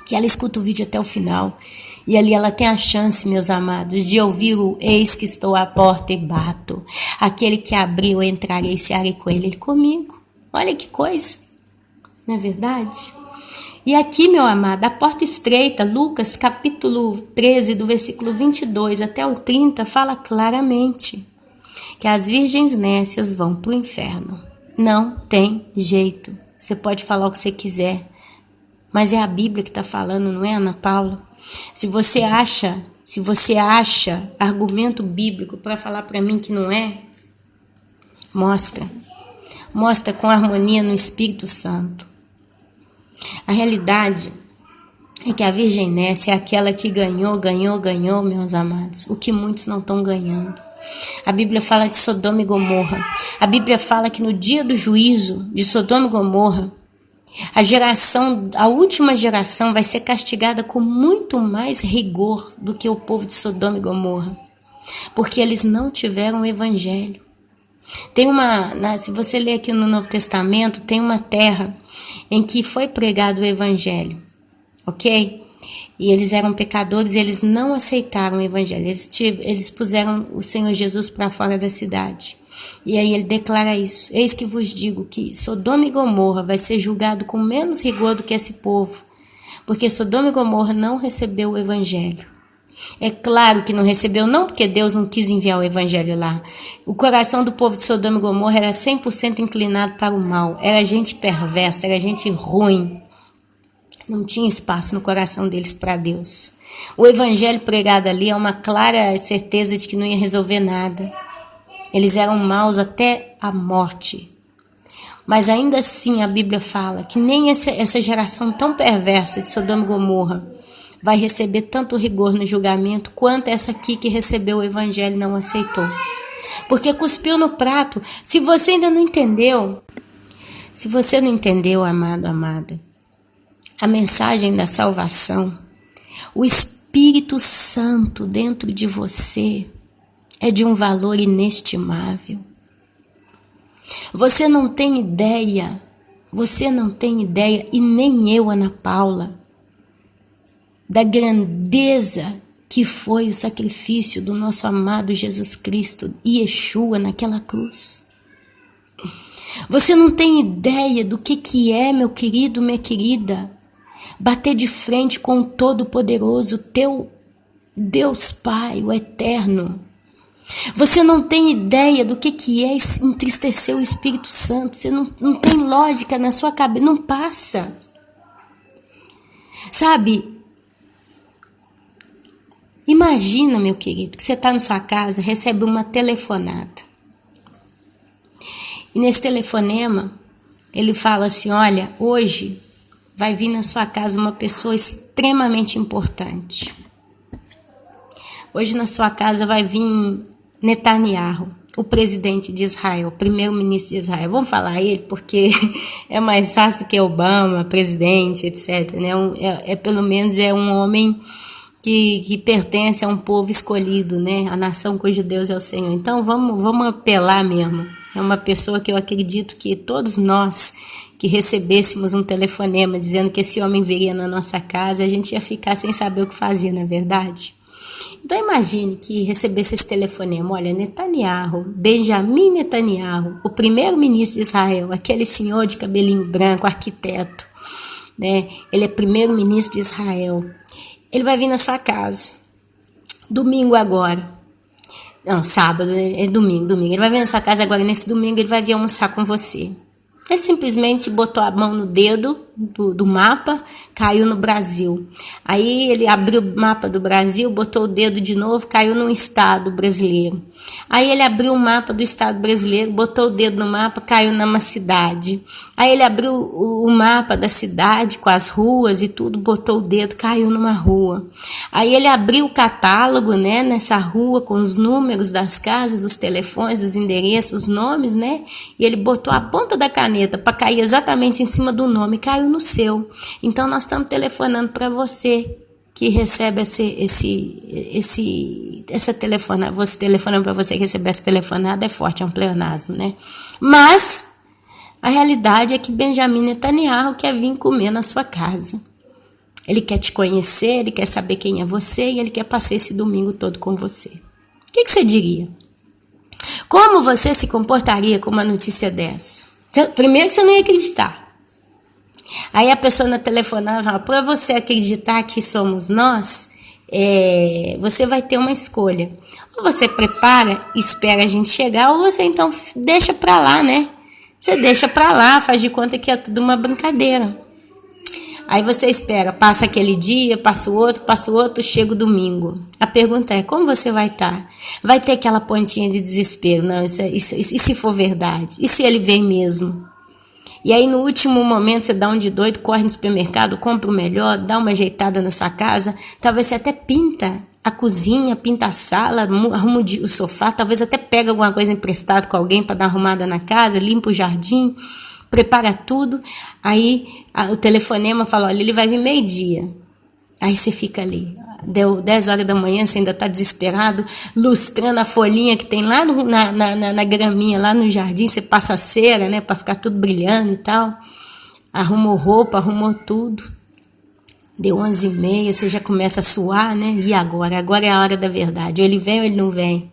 que ela escuta o vídeo até o final. E ali ela tem a chance, meus amados, de ouvir o eis que estou à porta e bato. Aquele que abriu, entrarei e cearei com ele comigo. Olha que coisa, não é verdade? E aqui, meu amado, a porta estreita, Lucas capítulo 13, do versículo 22 até o 30, fala claramente que as virgens nécias vão para o inferno. Não tem jeito. Você pode falar o que você quiser, mas é a Bíblia que está falando, não é, Ana Paula? Se você acha argumento bíblico para falar para mim que não é, mostra com harmonia no Espírito Santo. A realidade é que a Virgem Nécia é aquela que ganhou, meus amados, o que muitos não estão ganhando. A Bíblia fala de Sodoma e Gomorra. A Bíblia fala que no dia do juízo de Sodoma e Gomorra, a última geração vai ser castigada com muito mais rigor do que o povo de Sodoma e Gomorra, porque eles não tiveram o evangelho. Se você ler aqui no Novo Testamento, tem uma terra em que foi pregado o evangelho, ok? E eles eram pecadores, eles não aceitaram o evangelho, eles puseram o Senhor Jesus para fora da cidade. E aí ele declara isso: eis que vos digo que Sodoma e Gomorra vai ser julgado com menos rigor do que esse povo, porque Sodoma e Gomorra não recebeu o evangelho. É claro que não recebeu, não porque Deus não quis enviar o evangelho lá. O coração do povo de Sodoma e Gomorra era 100% inclinado para o mal, era gente perversa, era gente ruim. Não tinha espaço no coração deles para Deus. O evangelho pregado ali é uma clara certeza de que não ia resolver nada. Eles eram maus até a morte. Mas ainda assim a Bíblia fala que nem essa geração tão perversa de Sodoma e Gomorra vai receber tanto rigor no julgamento quanto essa aqui que recebeu o evangelho e não aceitou. Porque cuspiu no prato. Se você ainda não entendeu, amado, amada, a mensagem da salvação, o Espírito Santo dentro de você é de um valor inestimável. Você não tem ideia, e nem eu, Ana Paula, da grandeza que foi o sacrifício do nosso amado Jesus Cristo e Yeshua naquela cruz. Você não tem ideia do que é, meu querido, minha querida, bater de frente com o Todo-Poderoso, teu Deus Pai, o Eterno. Você não tem ideia do que é entristecer o Espírito Santo. Você não tem lógica na sua cabeça, não passa. Sabe? Imagina, meu querido, que você está na sua casa, recebe uma telefonata. E nesse telefonema, ele fala assim, olha, hoje vai vir na sua casa uma pessoa extremamente importante. Hoje na sua casa vai vir Netanyahu, o presidente de Israel, o primeiro-ministro de Israel. Vamos falar ele porque é mais fácil do que Obama, presidente, etc. Né? Pelo menos é um homem que pertence a um povo escolhido, né? A nação cujo Deus é o Senhor. Então vamos apelar mesmo. É uma pessoa que eu acredito que todos nós que recebêssemos um telefonema dizendo que esse homem viria na nossa casa, a gente ia ficar sem saber o que fazer, não é verdade? Então imagine que recebesse esse telefonema, olha, Netanyahu, Benjamin Netanyahu, o primeiro-ministro de Israel, aquele senhor de cabelinho branco, arquiteto, né? Ele é primeiro-ministro de Israel. Ele vai vir na sua casa, domingo agora. Não, sábado, é domingo. Ele vai vir na sua casa agora, nesse domingo ele vai vir almoçar com você. Ele simplesmente botou a mão no dedo do mapa, caiu no Brasil. Aí ele abriu o mapa do Brasil, botou o dedo de novo, caiu num estado brasileiro. Aí ele abriu o mapa do estado brasileiro, botou o dedo no mapa, caiu numa cidade. Aí ele abriu o mapa da cidade com as ruas e tudo, botou o dedo, caiu numa rua. Aí ele abriu o catálogo, né, nessa rua com os números das casas, os telefones, os endereços, os nomes, né? E ele botou a ponta da caneta para cair exatamente em cima do nome, caiu no seu. Então nós estamos telefonando para você que recebe essa telefonada. Você telefonando para você que recebe essa telefonada é forte, é um pleonasmo, né? Mas a realidade é que Benjamin Netanyahu quer vir comer na sua casa. Ele quer te conhecer, ele quer saber quem é você e ele quer passar esse domingo todo com você. O que você diria? Como você se comportaria com uma notícia dessa? Primeiro que você não ia acreditar. Aí a pessoa na telefonada fala, para você acreditar que somos nós, você vai ter uma escolha. Ou você prepara, espera a gente chegar, ou você então deixa para lá, né? Você deixa para lá, faz de conta que é tudo uma brincadeira. Aí você espera, passa aquele dia, passa o outro, chega o domingo. A pergunta é, como você vai estar? Vai ter aquela pontinha de desespero, não, e se for verdade? E se ele vem mesmo? E aí no último momento você dá um de doido, corre no supermercado, compra o melhor, dá uma ajeitada na sua casa, talvez você até pinta a cozinha, pinta a sala, arruma o sofá, talvez até pega alguma coisa emprestada com alguém para dar uma arrumada na casa, limpa o jardim, prepara tudo, aí o telefonema fala, olha, ele vai vir meio-dia. Aí você fica ali, deu 10 horas da manhã, você ainda está desesperado, lustrando a folhinha que tem lá na graminha, lá no jardim, você passa a cera, né, para ficar tudo brilhando e tal, arrumou roupa, arrumou tudo, deu 11h30, você já começa a suar, né, e agora? Agora é a hora da verdade, ou ele vem ou ele não vem,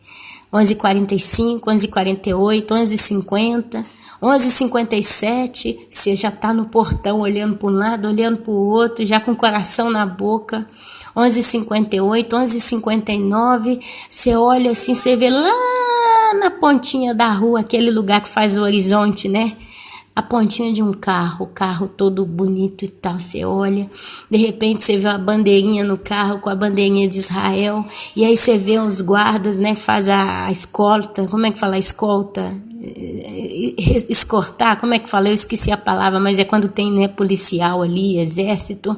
11h45, 11h48, 11h50... 11h57, você já está no portão olhando para um lado, olhando para o outro, já com o coração na boca. 11h58, 11h59, você olha assim, você vê lá na pontinha da rua, aquele lugar que faz o horizonte, né? A pontinha de um carro, o carro todo bonito e tal, você olha, de repente você vê uma bandeirinha no carro com a bandeirinha de Israel, e aí você vê os guardas, né, faz a escolta, como é que fala escolta? escortar, como é que fala? Eu esqueci a palavra, mas é quando tem, né, policial ali, exército.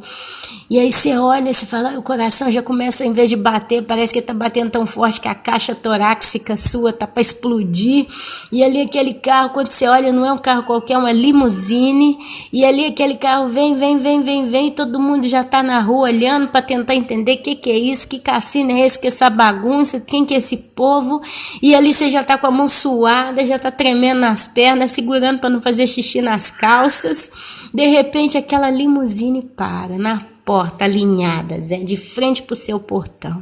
E aí você olha, você fala, o coração já começa, em vez de bater, parece que tá batendo tão forte que a caixa torácica sua tá para explodir. E ali aquele carro, quando você olha, não é um carro qualquer, é uma limusine. E ali aquele carro vem, todo mundo já tá na rua olhando para tentar entender o que é isso, que cassino é esse, que essa bagunça, quem que é esse povo. E ali você já tá com a mão suada, já tá tremendo nas pernas, segurando para não fazer xixi nas calças. De repente aquela limusine para na porta, alinhada, Zé, de frente pro seu portão.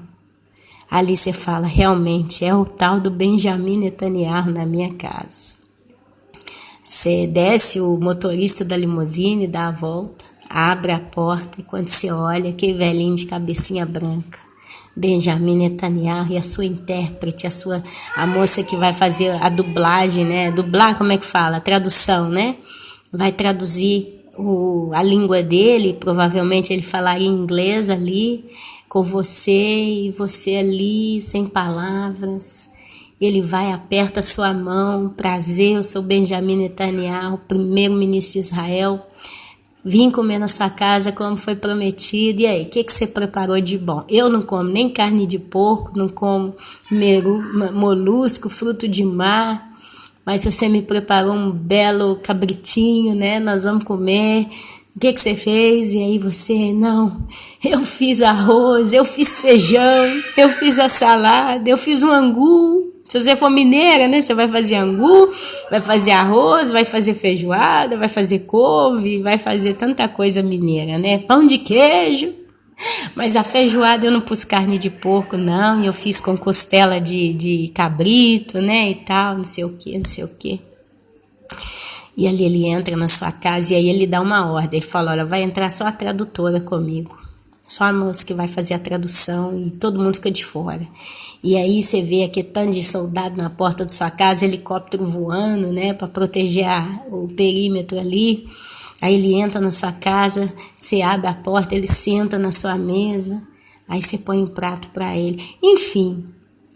Ali você fala, realmente é o tal do Benjamin Netanyahu na minha casa. Você desce, o motorista da limusine dá a volta, abre a porta e quando você olha, aquele velhinho de cabecinha branca, Benjamin Netanyahu, e a sua intérprete, a moça que vai fazer a dublagem, né? Dublar, como é que fala? A tradução, né? Vai traduzir a língua dele, provavelmente ele falaria inglês ali, com você, e você ali, sem palavras. Ele vai, aperta sua mão, prazer, eu sou Benjamin Netanyahu, primeiro-ministro de Israel, vim comer na sua casa como foi prometido. E aí, o que você preparou de bom? Eu não como nem carne de porco, não como molusco, fruto de mar, mas você me preparou um belo cabritinho, né? Nós vamos comer. O que você fez? E aí você, não, eu fiz arroz, eu fiz feijão, eu fiz a salada, eu fiz um angu. Se você for mineira, né? Você vai fazer angu, vai fazer arroz, vai fazer feijoada, vai fazer couve, vai fazer tanta coisa mineira, né? Pão de queijo. Mas a feijoada eu não pus carne de porco, não. Eu fiz com costela de cabrito, né? E tal, não sei o quê. E ali ele entra na sua casa e aí ele dá uma ordem. Ele fala, olha, vai entrar só a tradutora comigo. Só a moça que vai fazer a tradução e todo mundo fica de fora. E aí você vê aquele tanto de soldado na porta da sua casa, helicóptero voando, né? Para proteger o perímetro ali. Aí ele entra na sua casa, você abre a porta, ele senta na sua mesa, aí você põe um prato para ele. Enfim,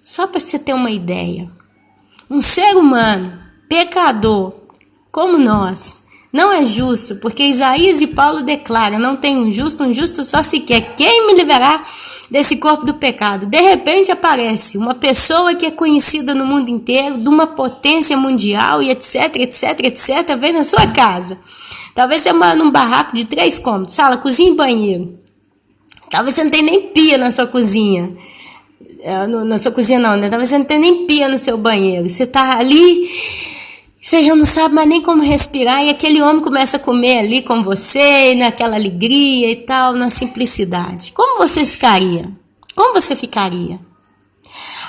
só para você ter uma ideia, um ser humano, pecador, como nós, não é justo, porque Isaías e Paulo declaram, não tem um justo só se quer. Quem me livrará desse corpo do pecado? De repente aparece uma pessoa que é conhecida no mundo inteiro, de uma potência mundial e etc, vem na sua casa. Talvez você mora num barraco de 3 cômodos, sala, cozinha e banheiro. Talvez você não tenha nem pia na sua cozinha. Na sua cozinha não, né? Talvez você não tenha nem pia no seu banheiro. Você tá ali, você já não sabe mais nem como respirar, e aquele homem começa a comer ali com você, naquela alegria e tal, na simplicidade. Como você ficaria? Como você ficaria?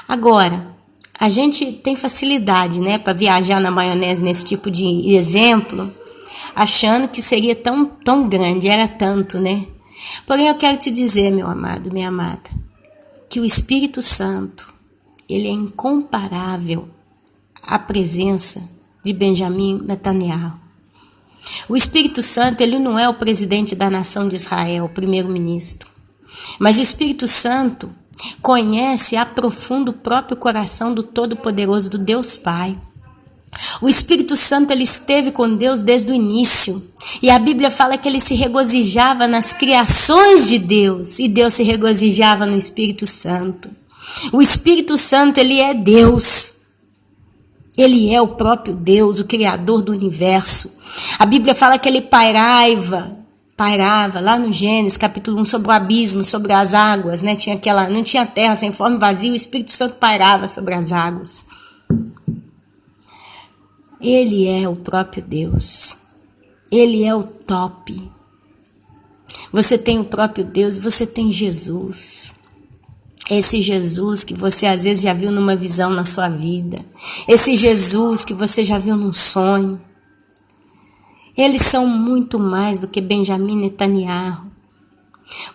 Agora, a gente tem facilidade, né, para viajar na maionese nesse tipo de exemplo, achando que seria tão grande, era tanto, né? Porém, eu quero te dizer, meu amado, minha amada, que o Espírito Santo, ele é incomparável à presença de Benjamin Netanyahu. O Espírito Santo, ele não é o presidente da nação de Israel, o primeiro-ministro, mas o Espírito Santo conhece a profundo o próprio coração do Todo-Poderoso, do Deus Pai. O Espírito Santo, ele esteve com Deus desde o início. E a Bíblia fala que ele se regozijava nas criações de Deus. E Deus se regozijava no Espírito Santo. O Espírito Santo, ele é Deus. Ele é o próprio Deus, o Criador do universo. A Bíblia fala que ele pairava lá no Gênesis, capítulo 1, sobre o abismo, sobre as águas, né? Não tinha terra sem forma e vazio, o Espírito Santo pairava sobre as águas. Ele é o próprio Deus. Ele é o top. Você tem o próprio Deus, você tem Jesus. Esse Jesus que você às vezes já viu numa visão na sua vida. Esse Jesus que você já viu num sonho. Eles são muito mais do que Benjamin Netanyahu.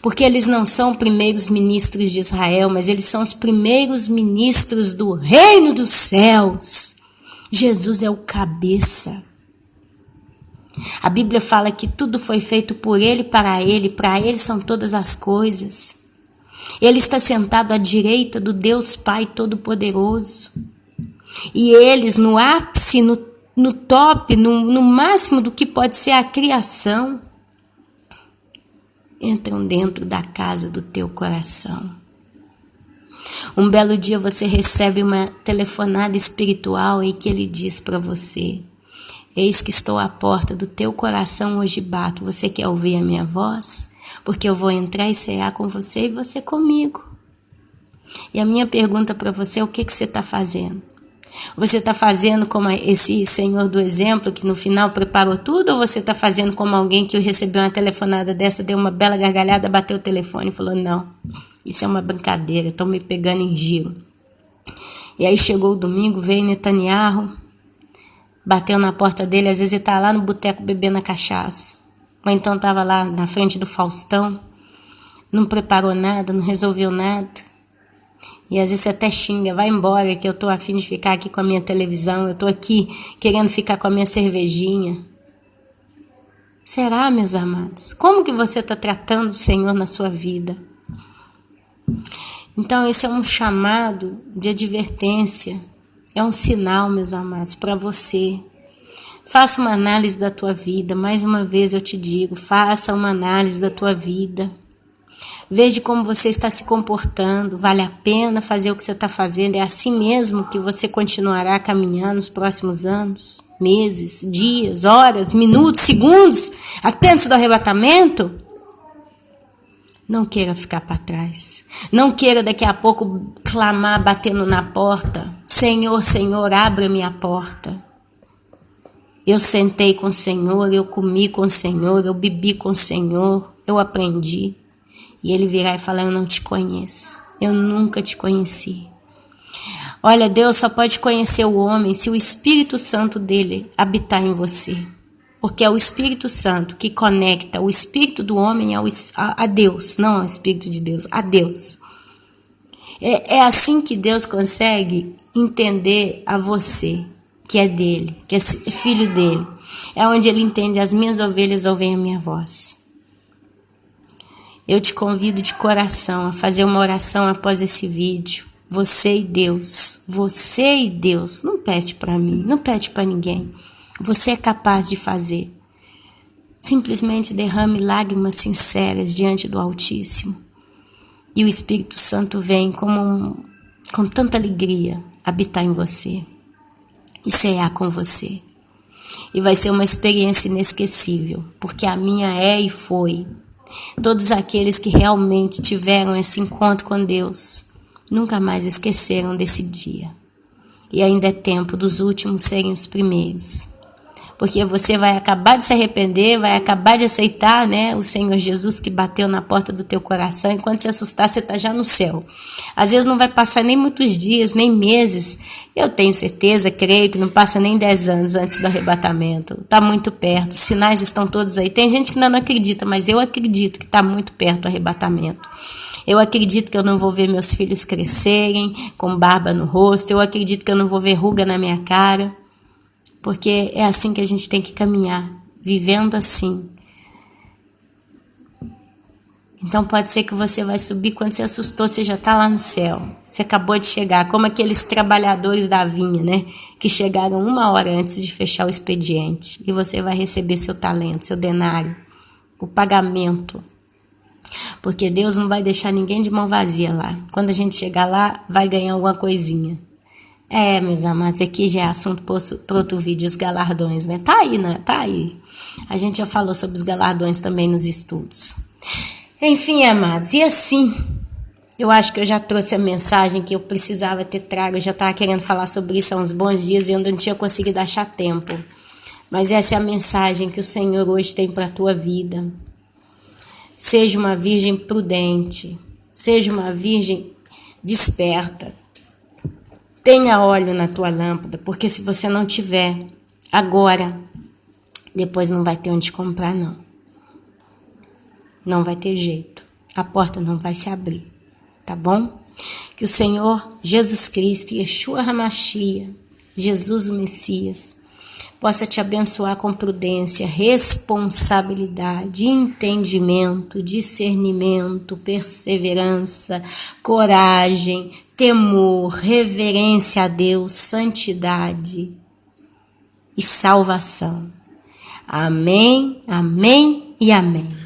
Porque eles não são primeiros ministros de Israel, mas eles são os primeiros ministros do reino dos céus. Jesus é o cabeça. A Bíblia fala que tudo foi feito por ele, para ele são todas as coisas. Ele está sentado à direita do Deus Pai Todo-Poderoso. E eles, no ápice, no top, no máximo do que pode ser a criação, entram dentro da casa do teu coração. Um belo dia você recebe uma telefonada espiritual em que ele diz para você: eis que estou à porta do teu coração, hoje bato. Você quer ouvir a minha voz? Porque eu vou entrar e cear com você e você comigo. E a minha pergunta para você é: o que você está fazendo? Você está fazendo como esse senhor do exemplo que no final preparou tudo, ou você está fazendo como alguém que recebeu uma telefonada dessa, deu uma bela gargalhada, bateu o telefone e falou: não, isso é uma brincadeira, estão me pegando em giro. E aí chegou o domingo, veio Netanyahu, bateu na porta dele, às vezes ele estava lá no boteco bebendo a cachaça, ou então estava lá na frente do Faustão, não preparou nada, não resolveu nada. E às vezes você até xinga: vai embora que eu estou a fim de ficar aqui com a minha televisão, eu estou aqui querendo ficar com a minha cervejinha. Será, meus amados? Como que você está tratando o Senhor na sua vida? Então esse é um chamado de advertência, é um sinal, meus amados, para você. Faça uma análise da tua vida, mais uma vez eu te digo, faça uma análise da tua vida. Veja como você está se comportando, vale a pena fazer o que você está fazendo? É assim mesmo que você continuará a caminhar nos próximos anos, meses, dias, horas, minutos, segundos, até antes do arrebatamento? Não queira ficar para trás. Não queira daqui a pouco clamar batendo na porta: Senhor, Senhor, abra-me a porta. Eu sentei com o Senhor, eu comi com o Senhor, eu bebi com o Senhor, eu aprendi. E ele virá e falar: eu não te conheço, eu nunca te conheci. Olha, Deus só pode conhecer o homem se o Espírito Santo dele habitar em você. Porque é o Espírito Santo que conecta o espírito do homem a Deus, não ao Espírito de Deus, a Deus. É assim que Deus consegue entender a você, que é dele, que é filho dele. É onde ele entende: as minhas ovelhas ouvem a minha voz. Eu te convido de coração a fazer uma oração após esse vídeo. Você e Deus. Você e Deus. Não pede para mim, não pede para ninguém. Você é capaz de fazer. Simplesmente derrame lágrimas sinceras diante do Altíssimo. E o Espírito Santo vem com tanta alegria habitar em você e cear com você. E vai ser uma experiência inesquecível, porque a minha é e foi. Todos aqueles que realmente tiveram esse encontro com Deus nunca mais esqueceram desse dia. E ainda é tempo dos últimos serem os primeiros. Porque você vai acabar de se arrepender, vai acabar de aceitar, né, o Senhor Jesus que bateu na porta do teu coração. E quando se assustar, você está já no céu. Às vezes não vai passar nem muitos dias, nem meses. Eu tenho certeza, creio que não passa nem 10 anos antes do arrebatamento. Está muito perto, os sinais estão todos aí. Tem gente que ainda não acredita, mas eu acredito que está muito perto do arrebatamento. Eu acredito que eu não vou ver meus filhos crescerem com barba no rosto. Eu acredito que eu não vou ver ruga na minha cara. Porque é assim que a gente tem que caminhar, vivendo assim. Então pode ser que você vai subir, quando você assustou, você já está lá no céu. Você acabou de chegar, como aqueles trabalhadores da vinha, né? Que chegaram 1 hora antes de fechar o expediente. E você vai receber seu talento, seu denário, o pagamento. Porque Deus não vai deixar ninguém de mão vazia lá. Quando a gente chegar lá, vai ganhar alguma coisinha. Meus amados, aqui já é assunto para outro vídeo, os galardões, né? Tá aí, né? Tá aí. A gente já falou sobre os galardões também nos estudos. Enfim, amados, e assim, eu acho que eu já trouxe a mensagem que eu precisava ter trago. Eu já estava querendo falar sobre isso há uns bons dias e eu não tinha conseguido achar tempo. Mas essa é a mensagem que o Senhor hoje tem para a tua vida. Seja uma virgem prudente, seja uma virgem desperta. Tenha óleo na tua lâmpada, porque se você não tiver agora, depois não vai ter onde comprar, não. Não vai ter jeito. A porta não vai se abrir, tá bom? Que o Senhor Jesus Cristo, Yeshua HaMashiach, Jesus o Messias, possa te abençoar com prudência, responsabilidade, entendimento, discernimento, perseverança, coragem, temor, reverência a Deus, santidade e salvação. Amém, amém e amém.